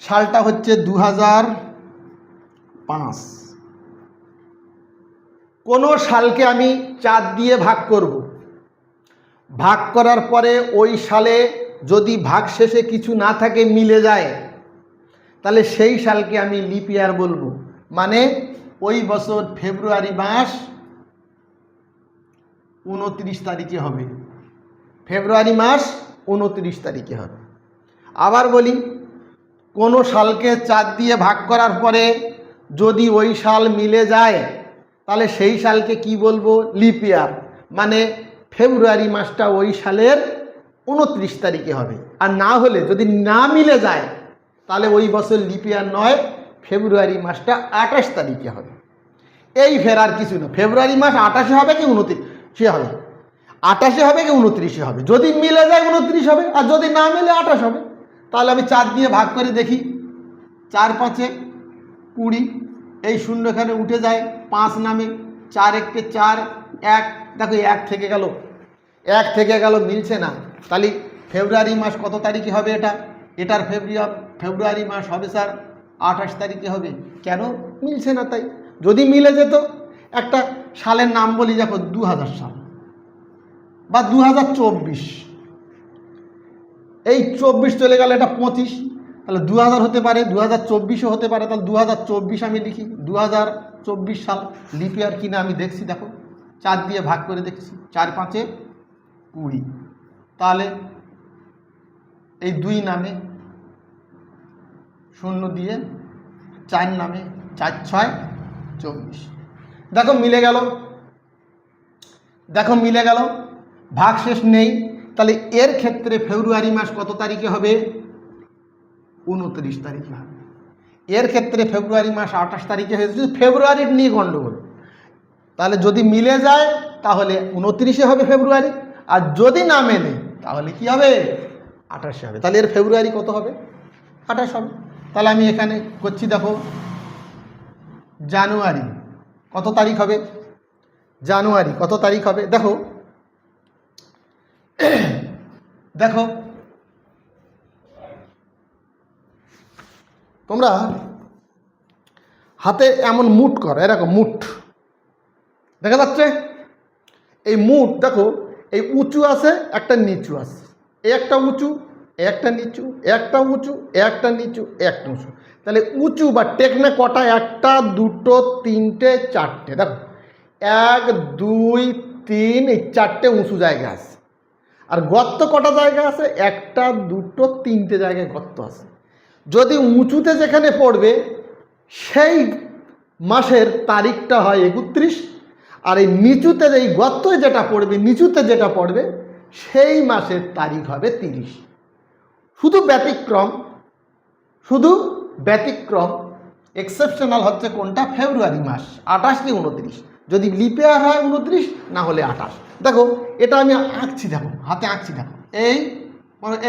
সালটা হচ্ছে 2005। কোনো সালকে আমি 4 দিয়ে ভাগ করব। ভাগ করার পরে ওই সালে যদি ভাগ শেষে কিছু না থাকে, মিলে যায়, তাহলে সেই সালকে আমি লিপ ইয়ার বলবো। মানে ওই বছর ফেব্রুয়ারি মাস 29 তারিখে হবে। ফেব্রুয়ারি মাস 29 তারিখে হবে। আবার বলি, কোনো সালকে 4 দিয়ে ভাগ করার পরে যদি ওই সাল মিলে যায়, তাহলে সেই সালকে কি বলবো? লিপ ইয়ার। মানে ফেব্রুয়ারি মাসটা ওই সালের 29 তারিখে হবে। আর না হলে যদি না মিলে যায়, তাহলে ওই বছর লিপ ইয়ার নয়, ফেব্রুয়ারি মাসটা 28 তারিখে হবে। এই ফের আর কিছু না। ফেব্রুয়ারি মাস 28 হবে কি 29 হবে, 28 হবে কি 29 হবে। যদি মিলে যায় 29 হবে, আর যদি না মিলে 28 হবে। তাহলে আমি 4 দিয়ে ভাগ করে দেখি। 4 5 20, এই শূন্য এখানে উঠে যায়, 5 নামে, 4 1 4, 1, দেখো 1 থেকে গেল, 1 থেকে গেল, মিলছে না। তাহলে ফেব্রুয়ারি মাস কত তারিখে হবে? এটার ফেব্রুয়ারি মাস হবে স্যার 28 তারিখে হবে। কেন মিলছে না? তাই যদি মিলে যেত, একটা সালের নাম বলি, দেখো 2000 সাল বা 2024, এই 24 চলে গেল, এটা 25, তাহলে 2000 হতে পারে, 2024ও হতে পারে। তাহলে 2024 আমি লিখি। 2024 সাল লিপ ইয়ার কিনা আমি দেখছি। দেখো 4 দিয়ে ভাগ করে দেখছি, 4 5 20। তাহলে এই 2 নামে, 0 দিয়ে 4 নামে, 4 6 24। দেখো মিলে গেল, দেখো মিলে গেল। ভাগ শেষ নেই, তাহলে এর ক্ষেত্রে ফেব্রুয়ারি মাস কত তারিখে হবে? 29 তারিখে হবে। এর ক্ষেত্রে ফেব্রুয়ারি মাস 28 তারিখে হয়েছে, ফেব্রুয়ারির নিয়ে গণ্ডগোল। তাহলে যদি মিলে যায় তাহলে 29-এ হবে ফেব্রুয়ারি, আর যদি না মেলে তাহলে কি হবে? 28-এ হবে। তাহলে এর ফেব্রুয়ারি কত হবে? 28 হবে। তাহলে আমি এখানে করছি, দেখো জানুয়ারি কত তারিখ হবে? জানুয়ারি কত তারিখ হবে? দেখো দেখো তোমরা হাতে এমন মুঠ করো, এরকম মুঠ দেখা যাচ্ছে। এই মুঠ দেখো, এই উঁচু আছে, একটা নিচু আছে, একটা উঁচু, একটা নিচু, একটা উঁচু, একটা নিচু, একটা উঁচু। তাহলে উঁচু বা টেকনা কটা? একটা, দুটো, তিনটে, চারটে। দেখো 1, 2, 3, এই চারটে উঁচু জায়গা আছে। আর গর্ত কটা জায়গা আছে? একটা, দুটো, তিনটে জায়গায় গর্ত আছে। যদি উঁচুতে যেখানে পড়বে সেই মাসের তারিখটা হয় 31, আর এই নিচুতে এই গর্তে যেটা পড়বে, নিচুতে যেটা পড়বে সেই মাসের তারিখ হবে 30। শুধু ব্যতিক্রম এক্সেপশনাল হচ্ছে কোনটা? ফেব্রুয়ারি মাস 28 কি 29। যদি লিপিয়ার হয় 29, না হলে 28। দেখো এটা আমি আঁকছি, দেখো হাতে আঁকছি, দেখো এই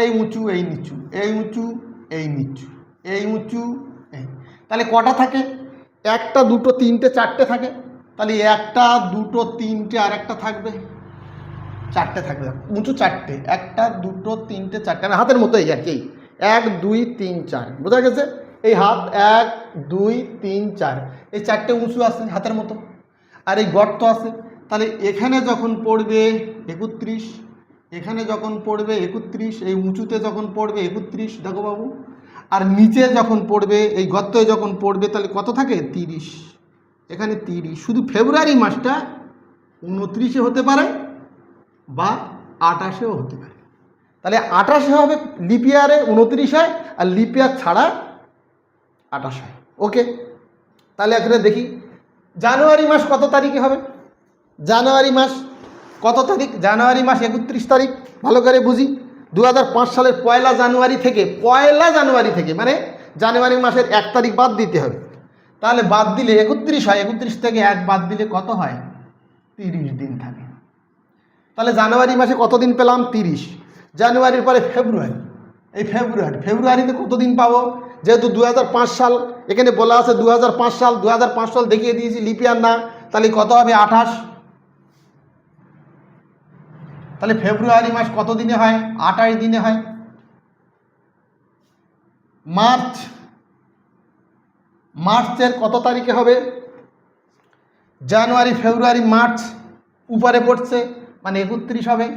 এই উঁচু, এই নিচু, এই উঁচু, এই নিচু, এই উঁচু, এই। তাহলে কটা থাকে? একটা, দুটো, তিনটে, চারটে থাকে। তাহলে একটা, দুটো, তিনটে, আর একটা থাকবে, চারটে থাকবে। উঁচু চারটে, একটা, দুটো, তিনটে, চারটে, মানে হাতের মতো এই আর কি। 1, 2, 3, 4, বোঝা গেছে? এই হাত 1, 2, 3, 4, এই চারটে উঁচু আছে হাতের মতো, আর এই গর্ত আছে। তাহলে এখানে যখন পড়বে 31, এখানে যখন পড়বে 31, এই উঁচুতে যখন পড়বে 31, দেখো বাবু, আর নিচে যখন পড়বে এই গর্তে যখন পড়বে তাহলে কত থাকে? 30। এখানে 30। শুধু ফেব্রুয়ারি মাসটা 29-এ হতে পারে বা 28-এও হতে পারে। তাহলে 28-এ হবে লিপিয়ারে, 29 হয়, আর লিপিয়ার ছাড়া 28 হয়। ওকে, তাহলে এখানে দেখি জানুয়ারি মাস কত তারিখে হবে? জানুয়ারি মাস কত তারিখ? জানুয়ারি মাস 31 তারিখ। ভালো করে বুঝি। 2005 সালের 1 জানুয়ারি থেকে মানে জানুয়ারি মাসের 1 তারিখ বাদ দিতে হবে। তাহলে বাদ দিলে 31 হয়। 31 থেকে 1 বাদ দিলে কত হয়? 30 দিন থাকে। তাহলে জানুয়ারি মাসে কত দিন পেলাম? 30। জানুয়ারির পরে ফেব্রুয়ারি, এই ফেব্রুয়ারিতে কত দিন পাবো? যেহেতু 2005 সাল এখানে বলা আছে, 2005 সাল দেখিয়ে দিয়েছি, লিপিয়ার না। তাহলে কত হবে? 28। তাহলে ফেব্রুয়ারি মাস কত দিনে হয়? 28 দিনে হয়। মার্চের কত তারিখে হবে? জানুয়ারি, ফেব্রুয়ারি, মার্চ উপরে পড়ছে মানে 31 হবে।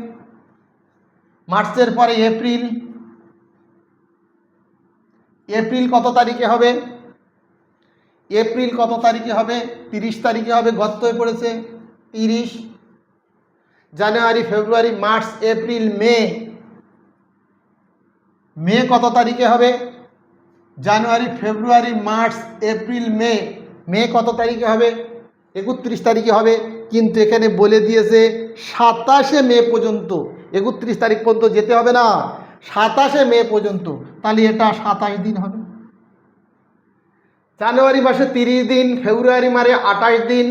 মার্চের পরে এপ্রিল কত তারিখে হবে? এপ্রিল কত তারিখে হবে? 30 তারিখে হবে, গর্ত হয়ে পড়েছে 30। জানুয়ারি, ফেব্রুয়ারি, মার্চ, এপ্রিল, মে কত তারিখে হবে? জানুয়ারি, ফেব্রুয়ারি, মার্চ, এপ্রিল, মে কত তারিখে হবে? 31 তারিখে হবে। কিন্তু এখানে বলে দিয়েছে 27শে মে পর্যন্ত, 31 তারিখ পর্যন্ত যেতে হবে না, 27শে মে পর্যন্ত। তাহলে এটা 27 দিন হবে। জানুয়ারি মাসে 30 দিন, ফেব্রুয়ারি মাসে 28 দিন,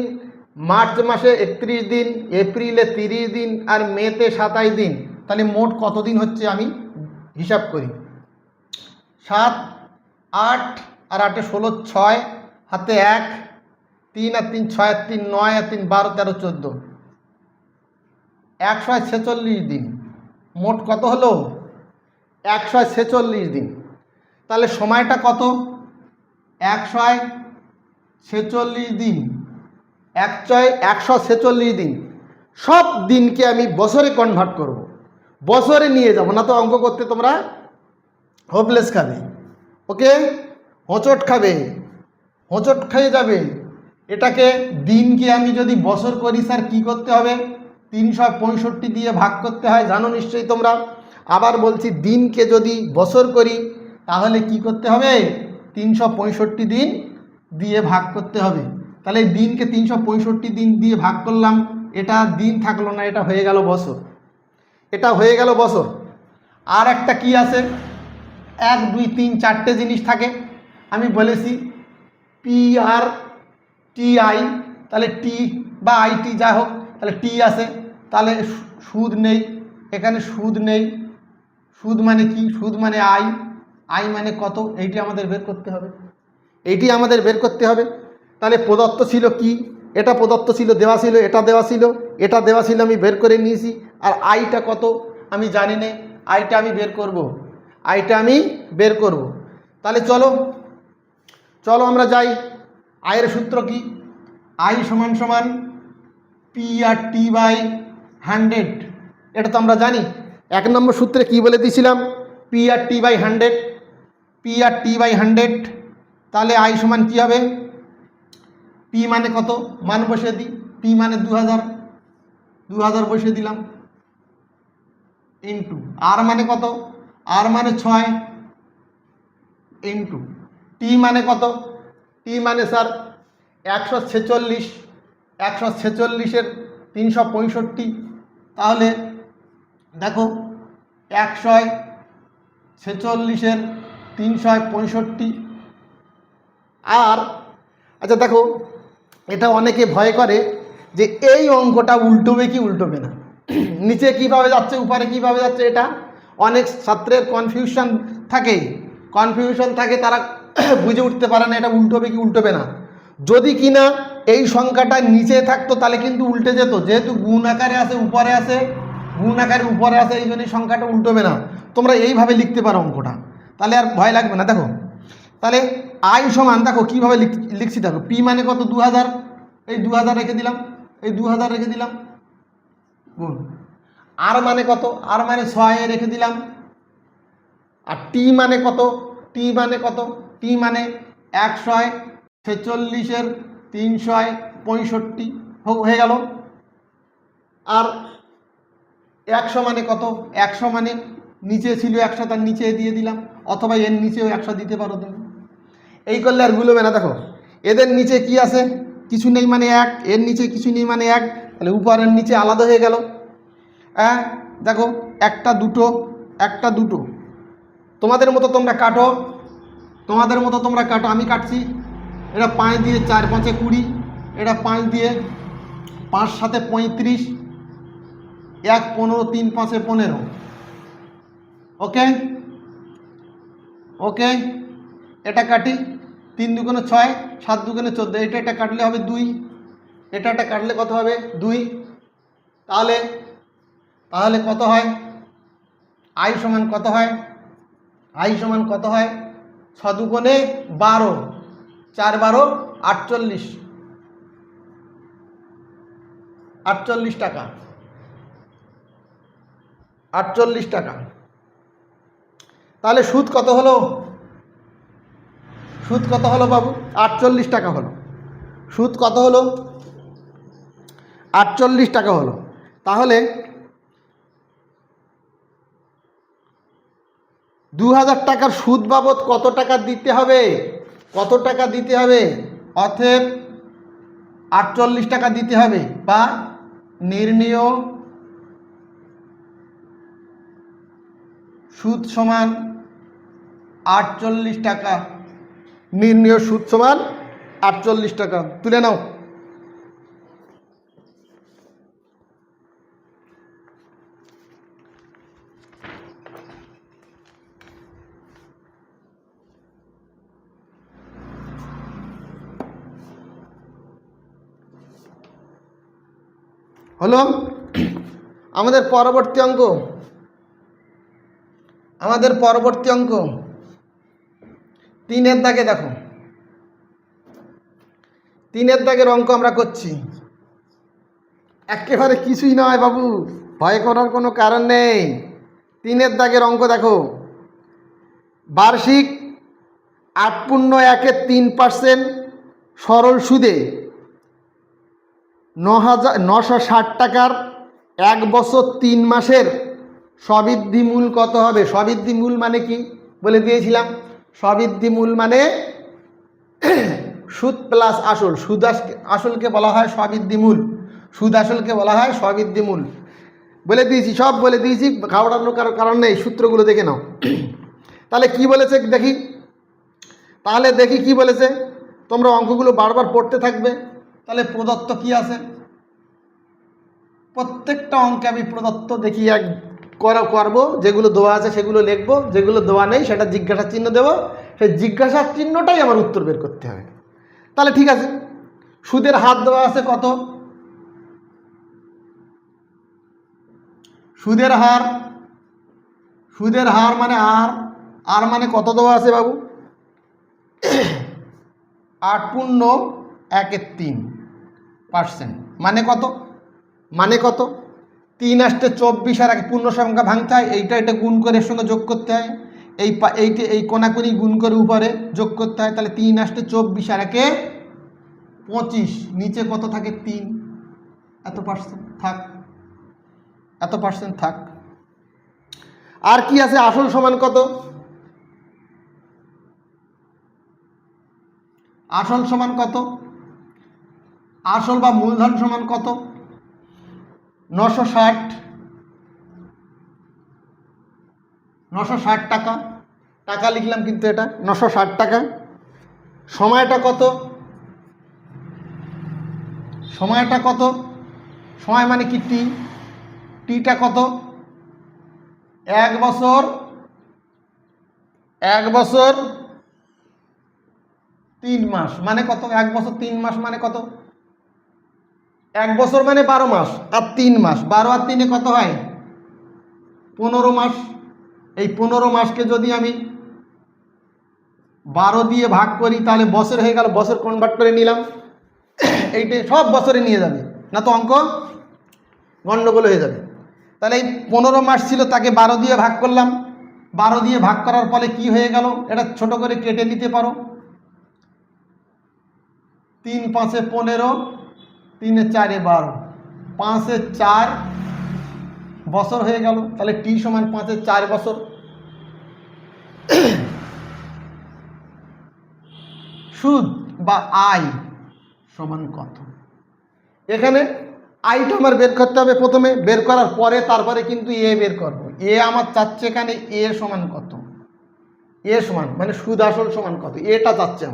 মার্চ মাসে 31 দিন, এপ্রিলে 30 দিন, আর মেতে 27 দিন। তাহলে মোট কত দিন হচ্ছে? আমি হিসাব করি। 7, 8 আর 8 16, 6 হাতে 1, 3 আর 3 6 আর 3 9 আর 3 12 13 14, 146 দিন। মোট কত হলো? 146 দিন। তাহলে সময়টা কত? 146 দিন। 146 দিন। সব দিনকে আমি বছরে কনভার্ট করব, বছরে নিয়ে যাব, না তো অঙ্ক করতে তোমরা হোপলেস খাবে। ওকে, হোঁচট খেয়ে যাবে। এটাকে দিনকে আমি যদি বছর করি, স্যার কী করতে হবে? 365 দিয়ে ভাগ করতে হয়, জানো নিশ্চয়ই তোমরা। আবার বলছি, দিনকে যদি বছর করি তাহলে কি করতে হবে? 365 দিন দিয়ে ভাগ করতে হবে। তাহলে এই দিনকে 365 দিন দিয়ে ভাগ করলাম, এটা দিন থাকলো না, এটা হয়ে গেল বছর। এটা হয়ে গেল বছর। আর একটা কি আছে, 1 2 3 4টে জিনিস থাকে, আমি বলেছি PRTI, তাহলে টি বা আইটি যা হোক, তাহলে টি আছে, তাহলে সুদ নেই, এখানে সুদ নেই। সুদ মানে কি? সুদ মানে আই, আই মানে কত, এইটি আমাদের বের করতে হবে, এইটি আমাদের বের করতে হবে। তাহলে প্রদত্ত ছিল কি, এটা প্রদত্ত ছিল, দেওয়া ছিল, এটা দেওয়া ছিল, এটা দেওয়া ছিল, আমি বের করে নিয়েছি। আর আইটা কত আমি জানি না, আইটা আমি বের করব, আইটা আমি বের করব। তাহলে চলো চলো আমরা যাই। আয়ের সূত্র কি? আই সমান সমান PRT/100, এটা তো আমরা জানি। 1 নম্বর সূত্রে কি বলে দিয়েছিলাম? PRT/100, PRT/100। তাহলে আই সমান কি হবে? পি মানে কত, মান বসিয়ে দিই, পি মানে 2000 বসিয়ে দিলাম, ইন্টু আর মানে কত, আর মানে 6, ইন্টু টি মানে কত, টি মানে স্যার 146, 146-এর 365। তাহলে দেখো 146-এর 365। আর আচ্ছা দেখো, এটা অনেকে ভয় করে যে এই অঙ্কটা উল্টোবে কি উল্টোবে না, নিচে কিভাবে যাচ্ছে উপরে কিভাবে যাচ্ছে, এটা অনেক ছাত্রের কনফিউশন থাকে, তারা বুঝে উঠতে পারে না এটা উল্টোবে কি উল্টোবে না। যদি কিনা এই সংখ্যাটা নিচে থাকতো তাহলে কিন্তু উল্টে যেত, যেহেতু গুণ আকারে আছে উপরে আছে, গুণ আকারে উপরে আছে, এই জন্য সংখ্যাটা উল্টোবে না। তোমরা এইভাবে লিখতে পারো অঙ্কটা, তাহলে আর ভয় লাগবে না। দেখো তাহলে আই সমান, দেখো কীভাবে লিখছি, দেখো পি মানে কত 2000, এই 2000 রেখে দিলাম, এই 2000 রেখে দিলাম, গুণ আর মানে কত, আর মানে 6 রেখে দিলাম। আর টি মানে কত, টি মানে কত, টি মানে 146-এর 365 হয়ে গেল। আর 100 মানে কত, 100 মানে নিচে ছিল 100, তার নিচে দিয়ে দিলাম, অথবা এর নিচেও 100 দিতে পারো তুমি। এই করলে আর গুলোবে না। দেখো এদের নিচে কি আছে, কিছু নেই মানে 1, এর নিচে কিছু নেই মানে 1, তাহলে উপরের নিচে আলাদা হয়ে গেল। হ্যাঁ দেখো, একটা দুটো, একটা দুটো, তোমাদের মতো তোমরা কাটো, তোমাদের মতো তোমরা কাটো, আমি কাটছি। এটা 5 দিয়ে 4 5 20, এটা 5 দিয়ে 5 7 35, 1 15, 3 5 15। ওকে ওকে, এটা কাটি, 3 দুগুণে 6, 7 দুগুণে 14, এটা কাটলে হবে 2, এটা কাটলে কত হবে 2। তাহলে তাহলে কত হয়, আই সমান কত হয়, আই সমান কত হয়, 6 দুগুণে 12, 4 12 48, 48 টাকা, 48 টাকা। তাহলে সুদ কত হলো, সুদ কত হলো বাবু? 48 টাকা হলো। সুদ কত হলো? 48 টাকা হলো। তাহলে 2000 টাকার সুদ বাবদ কত টাকা দিতে হবে, কত টাকা দিতে হবে? অতএব 48 টাকা দিতে হবে, বা নির্ণেয় সুদ সমান 48 টাকা, নির্ণেয় সুদ সমান 48 টাকা। তুলে নাও। হলো আমাদের পরবর্তী অঙ্ক, আমাদের পরবর্তী অঙ্ক 3-এর দাগে। দেখো 3-এর দাগের অঙ্ক আমরা করছি, একেবারে কিছুই নয় বাবু, ভয় করার কোনো কারণ নেই। 3-এর দাগের অঙ্ক দেখো, বার্ষিক 8.1-3% সরল সুদে 960 টাকার 1 বছর 3 মাসের সবৃদ্ধি মূল কত হবে? সবৃদ্ধি মূল মানে কি বলে দিয়েছিলাম, সবৃদ্ধি মূল মানে সুদ প্লাস আসল, সুদ আসলকে বলা হয় সবৃদ্ধি মূল, সুদ আসলকে বলা হয় সবৃদ্ধি মূল। বলে দিয়েছি, সব বলে দিয়েছি, ঘাবড়ানোর কারণ নেই, সূত্রগুলো দেখে নাও। তাহলে কি বলেছে দেখি, তাহলে দেখি কি বলেছে, তোমরা অঙ্কগুলো বারবার পড়তে থাকবে। তাহলে প্রদত্ত কি আছে, প্রত্যেকটা অঙ্কে আমি প্রদত্ত দেখি এক করবো, যেগুলো দেওয়া আছে সেগুলো লিখবো, যেগুলো দেওয়া নেই সেটা জিজ্ঞাসা চিহ্ন দেবো, সেই জিজ্ঞাসা চিহ্নটাই আমার উত্তর বের করতে হবে। তাহলে ঠিক আছে, সুদের হার দেওয়া আছে কত, সুদের হার, সুদের হার মানে আর মানে কত দেওয়া আছে বাবু, 8.13%, মানে কত, মানে কত, 3 আসতে 24 আর এক পূর্ণ সংখ্যা ভাঙতে হয়, এটা গুণ করে এর সঙ্গে যোগ করতে হয়, এই কোনাকুনি গুণ করে উপরে যোগ করতে হয়। তাহলে 3 আসতে 24 আর একে 25, নিচে কত থাকে 3, এত পার্সেন্ট থাক, এত পার্সেন্ট থাক। আর কি আছে, আসল সমান কত, আসল সমান কত, আসল বা মূলধন সমান কত, 960 টাকা, টাকা লিখলাম কিন্তু এটা 960 টাকা। সময়টা কত, সময়টা কত, সময় মানে কি টিটা কত, 1 বছর, 1 বছর 3 মাস, মানে কত, 1 বছর 3 মাস মানে কত, 1 বছর মানে 12 মাস আর 3 মাস, 12 আর 3 কত হয় 15 মাস। এই 15 মাসকে যদি আমি 12 দিয়ে ভাগ করি তাহলে বছর হয়ে গেল, বছর কনভার্ট করে নিলাম, এইটা সব বছরে নিয়ে যাবে, না তো অঙ্ক গণ্ডগোল হয়ে যাবে। তাহলে এই 15 মাস ছিল, তাকে 12 দিয়ে ভাগ করলাম, 12 দিয়ে ভাগ করার ফলে কি হয়ে গেল, এটা ছোট করে কেটে নিতে পারো, 3 5 15, 3 4 12, 5 4 বছর হয়ে গেল। তাহলে টি সমান 5 4 বছর। সুদ বা আয় সমান কত, এখানে আইটা আমার বের করতে হবে প্রথমে, বের করার পরে তারপরে কিন্তু এ বের করবো। এ আমার চাচ্ছে এখানে এ সমান কত, এ সমান মানে সুদ আসল সমান কত, এটা চাচ্ছে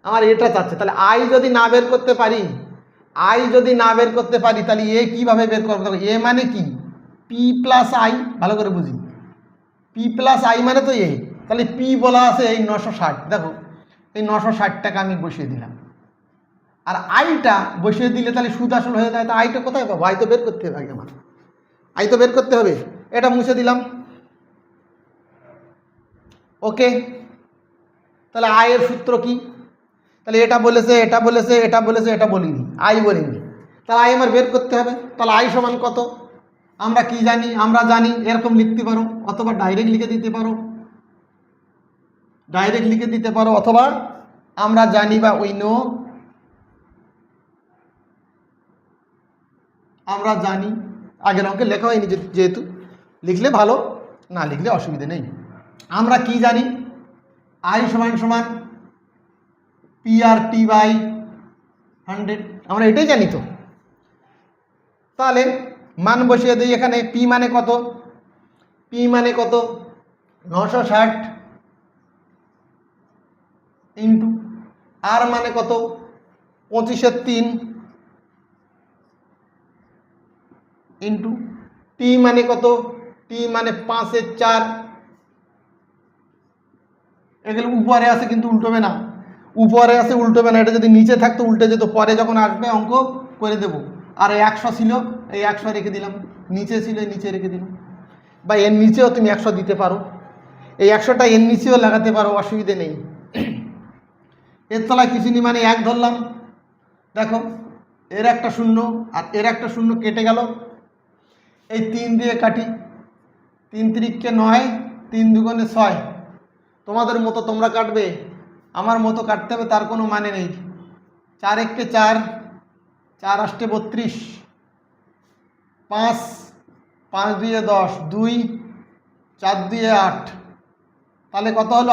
আমার এটা চাচ্ছে। তাহলে আই যদি না বের করতে পারি, আই যদি না বের করতে পারি তাহলে এ কিভাবে বের করবো, এ মানে কি পি প্লাস আই, ভালো করে বুঝি, পি প্লাস আই মানে তো এ, তাহলে পি বলা আছে এই 960, দেখো এই 960 টাকা আমি বসিয়ে দিলাম, আর আইটা বসিয়ে দিলে তাহলে সুদ আসল হয়ে যায়। তা আইটা কোথায় পাবো, আই তো বের করতে হবে আগে আমার, আই তো বের করতে হবে। এটা মুছে দিলাম, ওকে। তাহলে আয়ের সূত্র কি, তাহলে এটা বলেছে, এটা বলেছে, এটা বলেছে, এটা বলিনি, আই বলিনি, তাহলে আই আমার বের করতে হবে। তাহলে আই সমান কত, আমরা কি জানি, আমরা জানি এরকম লিখতে পারো, অথবা ডাইরেক্ট লিখে দিতে পারো, ডাইরেক্ট লিখে দিতে পারো, অথবা আমরা জানি বা উই নো, আমরা জানি, আগের অঙ্কে লেখা হয়নি যেহেতু, লিখলে ভালো, না লিখলে অসুবিধে নেই। আমরা কি জানি, আই সমান সমান পি আর টি বাই 100, আমরা এটাই জানি তো। তাহলে মান বসিয়ে দিই এখানে, পি মানে কত, পি মানে কত 960 ইন্টু আর মানে কত 25/3 ইন্টু টি মানে কত, টি মানে 5/4, এগুলো উপরে আছে কিন্তু উল্টোবে না, উপরে আছে উল্টোবে না, এটা যদি নিচে থাকতো উল্টে যেত, পরে যখন আসবে অঙ্ক করে দেব। আর 100 ছিল, এই 100 রেখে দিলাম, নিচে ছিল এই নিচে রেখে দিলাম, বা এর নিচেও তুমি 100 দিতে পারো, এই 100টা এর নিচেও লাগাতে পারো, অসুবিধে নেই। এর তলায় কিছু নি মানে 1 ধরলাম, দেখো এর একটা শূন্য আর এর একটা শূন্য কেটে গেল, এই 3 দিয়ে কাটি, 3 3 9, 3 2 6, তোমাদের মতো তোমরা কাটবে, আমার মতো কাটতে হবে তার কোনো মানে নেই। 4 1 4, 4 8 32, 5 5 2 10, 2 4 2 8, তাহলে কত হলো,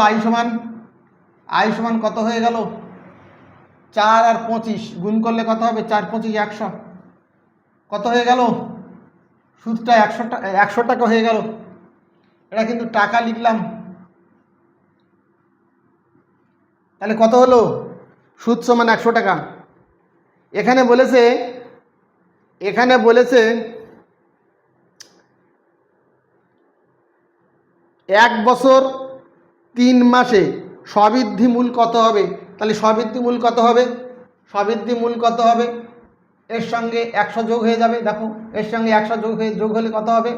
আই সমান কত হয়ে গেল, 4 আর 25 গুণ করলে কত হবে, 4 25 100, কত হয়ে গেল সুদটা 100 টাকা হয়ে গেল। এটা কিন্তু টাকা লিখলাম, তাহলে কত হলো? সুদ সমান 100 টাকা। এখানে বলেছে 1 বছর 3 মাসে স্ববৃদ্ধি মূল কত হবে? তাহলে স্ববৃদ্ধি মূল কত হবে? স্ববৃদ্ধি মূল কত হবে? এর সঙ্গে 100 যোগ হয়ে যাবে। দেখো, এর সঙ্গে 100 যোগ হলে কত হবে?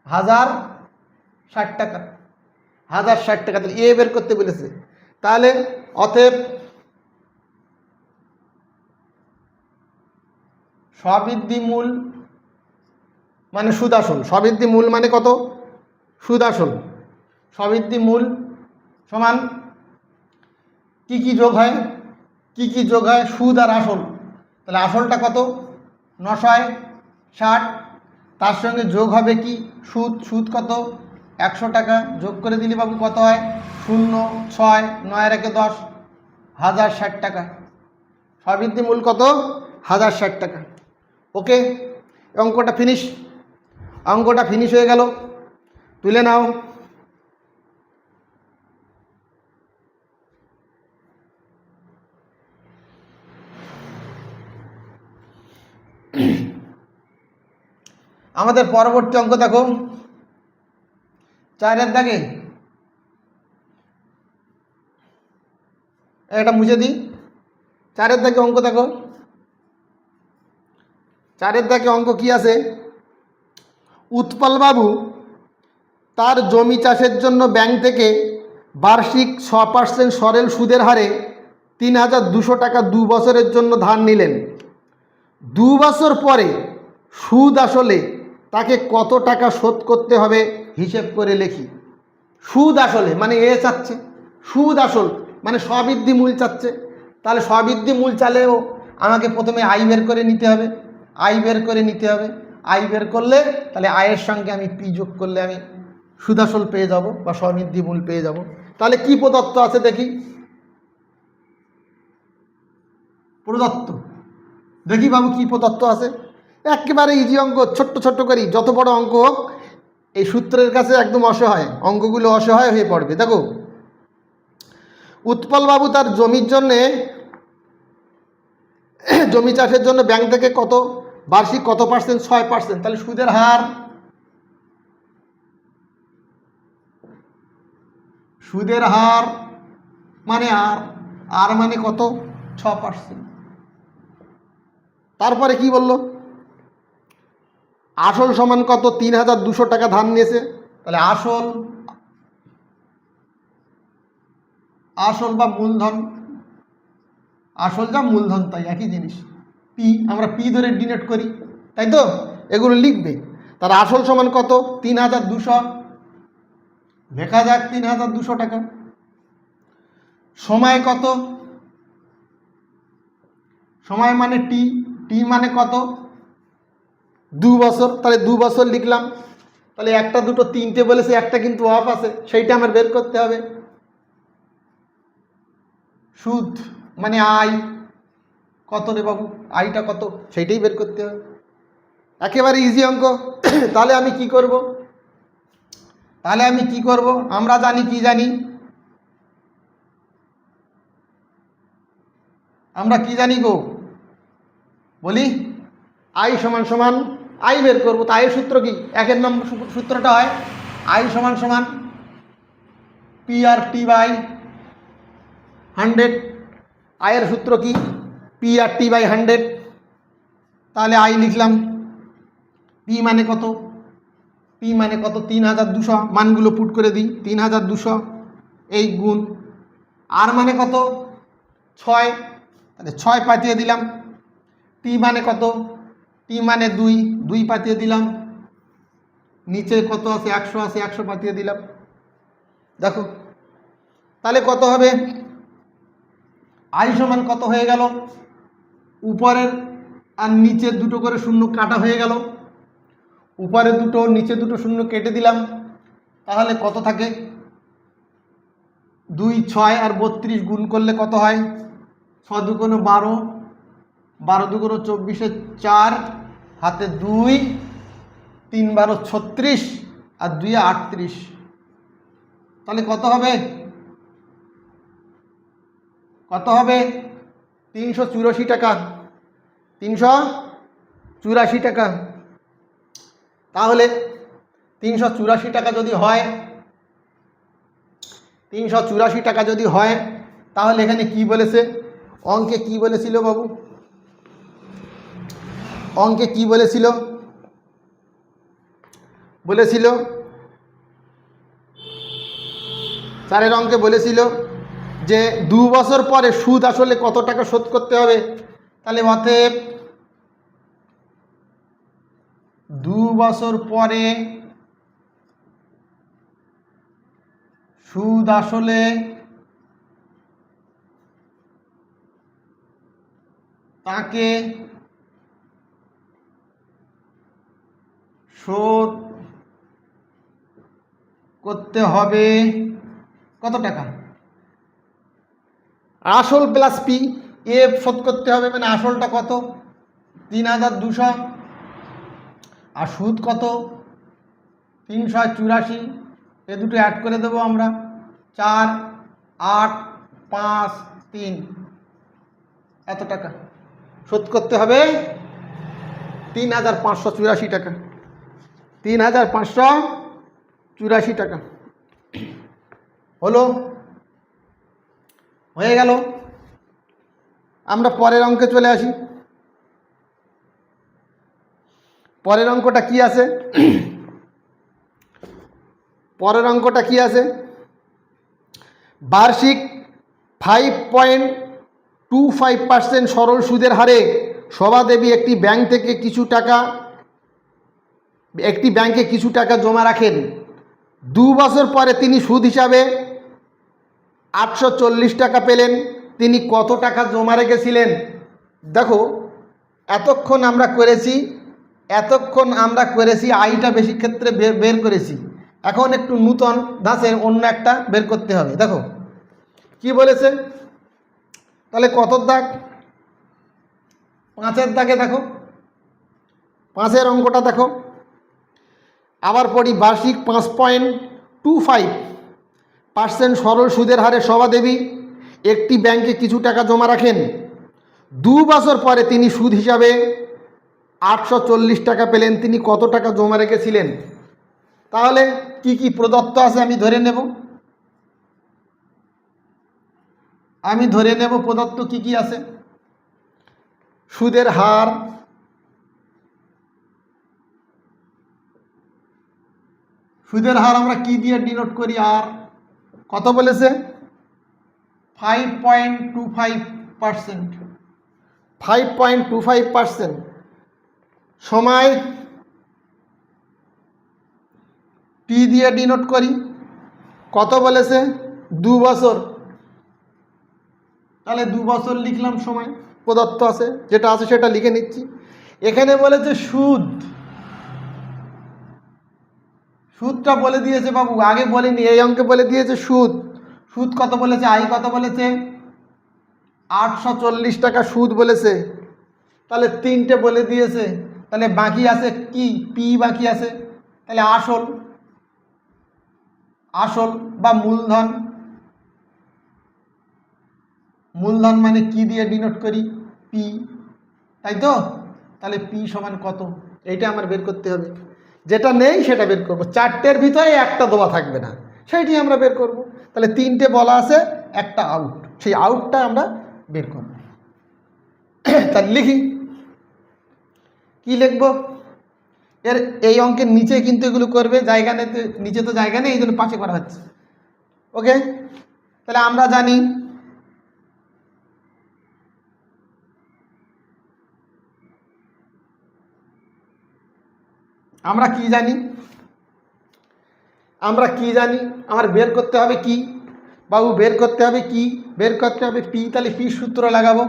1060 টাকা। 1060 টাকা। তাহলে এ বের করতে বলেছে। তাহলে অতএব স্ববৃদ্ধি মূল মানে সুদ আসল। স্ববৃদ্ধি মূল মানে কত? সুদ আসল। স্ববৃদ্ধি মূল সমান কি কি যোগ হয়? কি কি যোগ হয়? সুদ আর আসল। তাহলে আসলটা কত? 960। তার সঙ্গে যোগ হবে কি? সুদ। সুদ কত? 100 টাকা। যোগ করে দিলে বাবু কত হয়? 0, 6, 9 আর 1 10, 1060 টাকা। স্ববৃদ্ধি মূল কত? 1060 টাকা। ওকে, অঙ্কটা ফিনিশ। অঙ্কটা ফিনিশ হয়ে গেল, তুলে নাও। আমাদের পরবর্তী অঙ্ক দেখো, 4 দাগে। এটা মুছে দিই। 4 দাগে অঙ্ক দেখো। 4 দাগে অঙ্ক কি আছে? উৎপলবাবু তার জমি চাষের জন্য ব্যাংক থেকে বার্ষিক 6% সরল সুদের হারে 3200 টাকা 2 বছরের জন্য ধার নিলেন। 2 বছর পরে সুদ আসলে তাকে কত টাকা শোধ করতে হবে হিসেব করে লিখি। সুদ আসলে মানে এ চাচ্ছে, সুদ আসল মানে স্ববৃদ্ধি মূল চাচ্ছে। তাহলে স্ববৃদ্ধি মূল চালেও আমাকে প্রথমে আয় বের করে নিতে হবে। আয় বের করে নিতে হবে। আয় বের করলে তাহলে আয়ের সঙ্গে আমি পি যোগ করলে আমি সুদ আসল পেয়ে যাব বা স্ববৃদ্ধি মূল পেয়ে যাব। তাহলে কি প্রদত্ত আছে দেখি? প্রদত্ত দেখি বাবু কি প্রদত্ত আছে। একেবারে ইজি অঙ্ক, ছোট্ট ছোট্ট করি। যত বড় অঙ্ক হোক এই সূত্রের কাছে একদম অসহায়, অঙ্কগুলো অসহায় হয়ে পড়বে। দেখো, উৎপলবাবু তার জমির জন্যে জমি চাষের জন্য ব্যাংক থেকে কত বার্ষিক কত পার্সেন্ট? 6%। তাহলে সুদের হার, সুদের হার মানে আর মানে কত? 6%। তারপরে কি বলল? আসল সমান কত? 3200 টাকা ধার নিয়েছে। তাহলে আসল বা মূলধন, আসল যা মূলধন তাই একই জিনিস। পি আমরা পি ধরে ডিনোট করি, তাই তো? এগুলো লিখবে। তার আসল সমান কত? 3200। লেখা যাক 3200 টাকা। সময় কত? সময় মানে টি। টি মানে কত? 2 বছর। তাহলে 2 বছর লিখলাম। তাহলে একটা দুটো তিনটে বলেছে, একটা কিন্তু অফ আছে, সেইটা আমার বের করতে হবে। সুদ মানে আয় কত রে বাবু? আয়টা কত সেইটাই বের করতে হবে। একেবারে ইজি অঙ্ক। তাহলে আমি কি করব? আমরা জানি কি জানি? আমরা কি জানি গো? বলি আই সমান সমান আই বের করবো। তো আয়ের সূত্র কি? 1 নম্বর সূত্রটা হয় আই সমান সমান পি আর টি বাই 100। আয়ের সূত্র কি? P R T by 100। তাহলে আই লিখলাম। পি মানে কত? পি মানে কত? 3200। মানগুলো পুট করে দিই। 3200 এই গুণ আর মানে কত? 6। তাহলে 6 পাঠিয়ে দিলাম। টি মানে কত? টি মানে 2, 2 পাঠিয়ে দিলাম। নিচে কত আছে? 100 আছে, 100 পাঠিয়ে দিলাম। দেখো তাহলে কত হবে? আই সমান কত হয়ে গেল? উপরের আর নিচের দুটো করে শূন্য কাটা হয়ে গেল। উপরে দুটো নিচে দুটো শূন্য কেটে দিলাম। তাহলে কত থাকে? 2, 6 আর 32 গুণ করলে কত হয়? 6 দুগুণ 12, 12 দুগুণ 24, 4 হাতে 2, 3 × 36 আর 2 × 38, তাহলে কত হবে? কত হবে? 384 টাকা। 384 টাকা। তাহলে 384 টাকা যদি হয়, 384 টাকা যদি হয়, তাহলে এখানে কি বলেছে? অঙ্কে কি বলেছিল বাবু? অঙ্কে কি বলেছিল? বলেছিল স্যারের অঙ্কে বলেছিল যে 2 বছর পরে সুদ আসলে কত টাকা শোধ করতে হবে। তাহলে অতএব 2 বছর পরে সুদ আসলে তাকে শোধ করতে হবে কত টাকা? আসল প্লাস পি, এ শোধ করতে হবে, মানে আসলটা কত? 3200, আর সুদ কত? 384। এ দুটো অ্যাড করে দেবো আমরা, 4, 8, 5, 3, এত টাকা শোধ করতে হবে। 3584 টাকা। 3584 টাকা হলো, হয়ে গেল। আমরা পরের অঙ্কে চলে আসি। পরের অঙ্কটা কি আছে? পরের অঙ্কটা কি আছে? বার্ষিক 5.25% সরল সুদের হারে শোভাদেবী একটি ব্যাংকে কিছু টাকা জমা রাখেন। 2 বছর পরে তিনি সুদ হিসাবে 840 টাকা পেলেন। তিনি কত টাকা জমা রেখেছিলেন? দেখো, এতক্ষণ আমরা করেছি আইটা বেশি ক্ষেত্রে বের করেছি। এখন একটু নূতন ধাঁচের অন্য একটা বের করতে হবে। দেখো কি বলেছে। তাহলে কত দাগ? 5-এর দাগে দেখো, 5-এর অঙ্কটা দেখো। আবার পড়ি, বার্ষিক 5.25% সরল সুদের হারে শোভাদেবী একটি ব্যাংকে কিছু টাকা জমা রাখেন। 2 বছর পরে তিনি সুদ হিসাবে 840 টাকা পেলেন। তিনি কত টাকা জমা রেখেছিলেন? তাহলে কি কি প্রদত্ত আছে আমি ধরে নেব প্রদত্ত কি কি আছে। সুদের হার, আমরা কি দিয়ে ডিনোট করি? আর কত বলেছে? 5.25%। 5.25% সময় টি দিয়ে ডিনোট করি। কত বলেছে? 2 বছর। তাহলে 2 বছর লিখলাম। সময় প্রদত্ত আছে, যেটা আছে সেটা লিখে নিচ্ছি। এখানে বলেছে সুদটা বলে দিয়েছে বাবু, আগে বলেনি, এই অঙ্কে বলে দিয়েছে সুদ কত বলেছে? আই কত বলেছে? 840 টাকা সুদ বলেছে। তাহলে 3টে বলে দিয়েছে। তাহলে বাকি আছে কি? পি বাকি আছে। তাহলে আসল বা মূলধন মানে কি দিয়ে ডিনোট করি? পি, তাই তো? তাহলে পি সমান কত? এইটা আমার বের করতে হবে। যেটা নেই সেটা বের করব। 4টের ভিতরে একটা দেওয়া থাকবে না, সেইটি আমরা বের করব। তাহলে 3টে বলা আছে, একটা আউট, সেই আউটটা আমরা বের করব। তাহলে লিখি, কি লিখব? এই অঙ্কের নিচে কিন্তু এগুলো করবে, জায়গা নেই, নিচে তো জায়গা নেই, এই জন্য পাশে করা হচ্ছে। ওকে, তাহলে আমরা জানি আমরা কি জানি আমার বের করতে হবে কি বাবু? বের করতে হবে কি? বের করতে হবে পি। তাহলে পি সূত্র লাগাবো।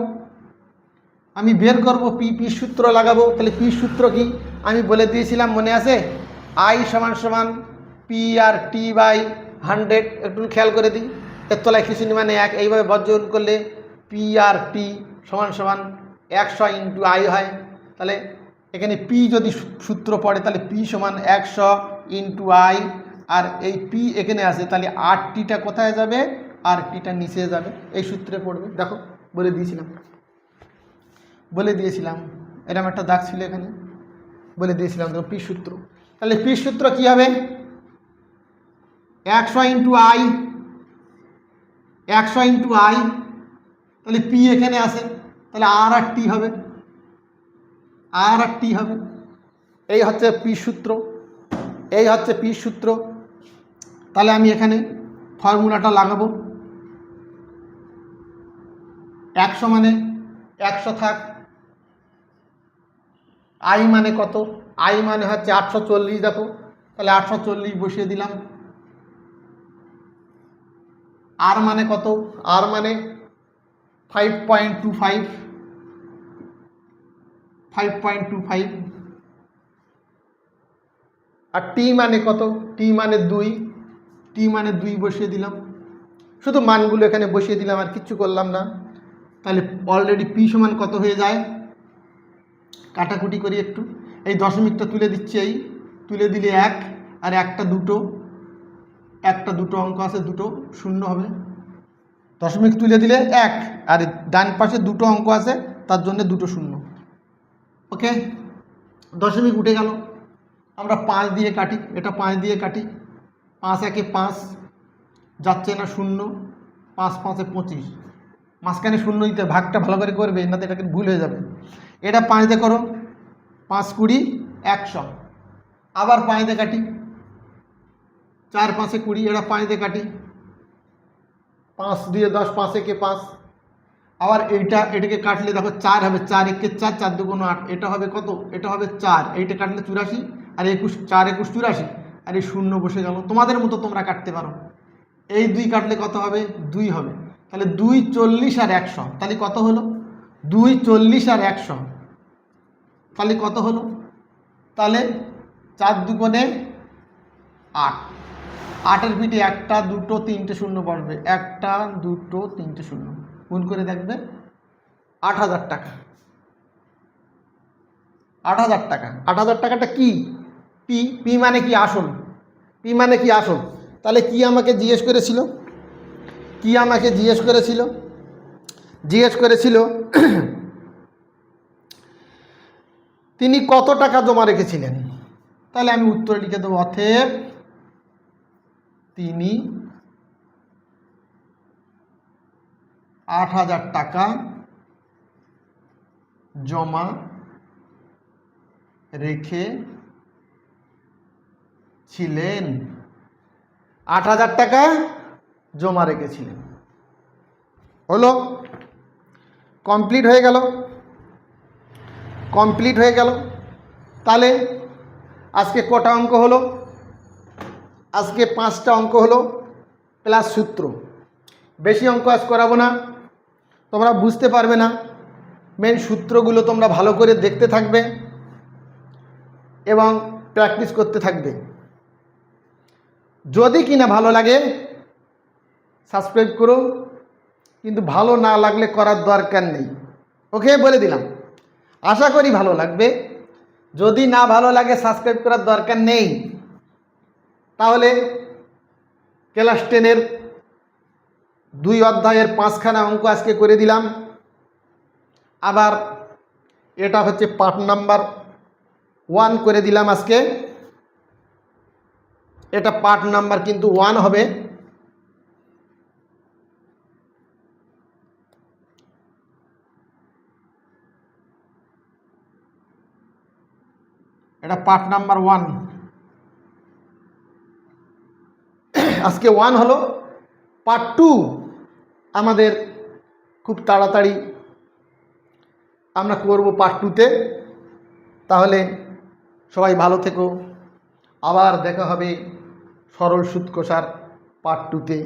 আমি বের করব পি সূত্র লাগাবো। তাহলে পি সূত্র কি আমি বলে দিয়েছিলাম, মনে আছে? আই সমান পি আর টি বাই 100। একটু খেয়াল করে দিই, এর তলায় কিছু নি মানে 1। এইভাবে বর্জন করলে পি আর টি সমান 100 × আই হয়। তাহলে এখানে পি যদি সূত্র পড়ে তাহলে পি সমান 100 ইন্টু আই, আর এই পি এখানে আসে তাহলে আর টিটা কোথায় যাবে, আর টিটা নিচে যাবে, এই সূত্রে পড়বে। দেখো বলে দিয়েছিলাম এরকম একটা দাগ ছিল এখানে, বলে দিয়েছিলাম দেখো পি সূত্র। তাহলে পি সূত্র কী হবে, 100 ইন্টু আই, 100 ইন্টু আই, তাহলে পি এখানে আসে তাহলে আর টি হবে, আর টি হবে। এই হচ্ছে পি সূত্র, এই হচ্ছে পি সূত্র। তাহলে আমি এখানে ফর্মুলাটা লাগাবো। 100 মানে 100 থাক, আই মানে কত, আই মানে হচ্ছে 840, দেখো তাহলে 840 বসিয়ে দিলাম। আর মানে কত, আর মানে 5.25, 5.25, আর টি মানে কত, টি মানে 2, টি মানে 2 বসিয়ে দিলাম। শুধু মানগুলো এখানে বসিয়ে দিলাম, আর কিচ্ছু করলাম না। তাহলে অলরেডি পি সমান কত হয়ে যায়, কাটাকুটি করি একটু, এই দশমিকটা তুলে দিচ্ছি, এই তুলে দিলে 1, আর একটা দুটো অঙ্ক আছে, দুটো শূন্য হবে। দশমিক তুলে দিলে 1, আর ডান পাশে দুটো অঙ্ক আছে তার জন্য দুটো শূন্য। ওকে, দশমিক উঠে গেল। আমরা 5 দিয়ে কাটি, এটা 5 দিয়ে কাটি, 5 একে 5, যাচ্ছে না 0, 5 5 25, মাঝখানে শূন্য দিতে, ভাগটা ভালো করে করবে, নাতে এটাকে ভুল হয়ে যাবে। এটা 5 দিয়ে করো, 5 20 100, আবার 5 দিয়ে কাটি, 4 5 20, এটা 5 দিয়ে কাটি, 5 দিয়ে 10, 5 একে 5, আবার এটাকে কাটলে দেখো 4 হবে, 4 একে 4, 4 2 8, এটা হবে কত, এটা হবে 4, এইটা কাটলে 84, আর 21, 4 21 84, আর এই শূন্য বসে গেল। তোমাদের মতো তোমরা কাটতে পারো। এই 2 কাটলে কত হবে, 2 হবে। তাহলে 2 40 আর 100, তাহলে কত হলো, 2 40 আর 100, তাহলে কত হলো, তাহলে 4 2 8, 8-এর পিঠে 1টা 2টো 3টে শূন্য বসবে, 1টা 2টো 3টে শূন্য, গুণ করে দেখবে 8000 টাকা। 8000 টাকা, 8000 টাকাটা কি, পি, পি মানে কি আসল, পি মানে কি আসল। তাহলে কি আমাকে জিজ্ঞেস করেছিল, কি আমাকে জিজ্ঞেস করেছিল তিনি কত টাকা জমা রেখেছিলেন। তাহলে আমি উত্তর লিখে দেবো, অতএব তিনি 8000 টাকা জমা রেখেছিলেন, 8000 টাকা জমা রেখেছিলেন। হলো, কমপ্লিট হয়ে গেল। তাহলে আজকে কটা অঙ্ক হলো, আজকে 5টা অঙ্ক হলো প্লাস সূত্র। বেশি অঙ্ক আজ করাবো না, তোমরা বুঝতে পারবে না। মেন সূত্রগুলো তোমরা ভালো করে দেখতে থাকবে এবং প্র্যাকটিস করতে থাকবে। যদি কিনা ভালো লাগে সাবস্ক্রাইব করো, কিন্তু ভালো না লাগলে করার দরকার নেই। ওকে, বলে দিলাম। আশা করি ভালো লাগবে। যদি না ভালো লাগে সাবস্ক্রাইব করার দরকার নেই। তাহলে ক্লাস 10-এর 2 অধ্যায়ের 5খানা অঙ্ক আজকে করে দিলাম। আবার এটা হচ্ছে পার্ট নাম্বার 1 করে দিলাম আজকে। এটা পার্ট নাম্বার কিন্তু 1 হবে। এটা পার্ট নাম্বার 1, আজকে 1 হলো। পার্ট 2 আমাদের খুব তাড়াতাড়ি আমরা করব পার্ট 2-তে। তাহলে সবাই ভালো থেকো, আবার দেখা হবে সরল সুদ কষার পার্ট 2-তে।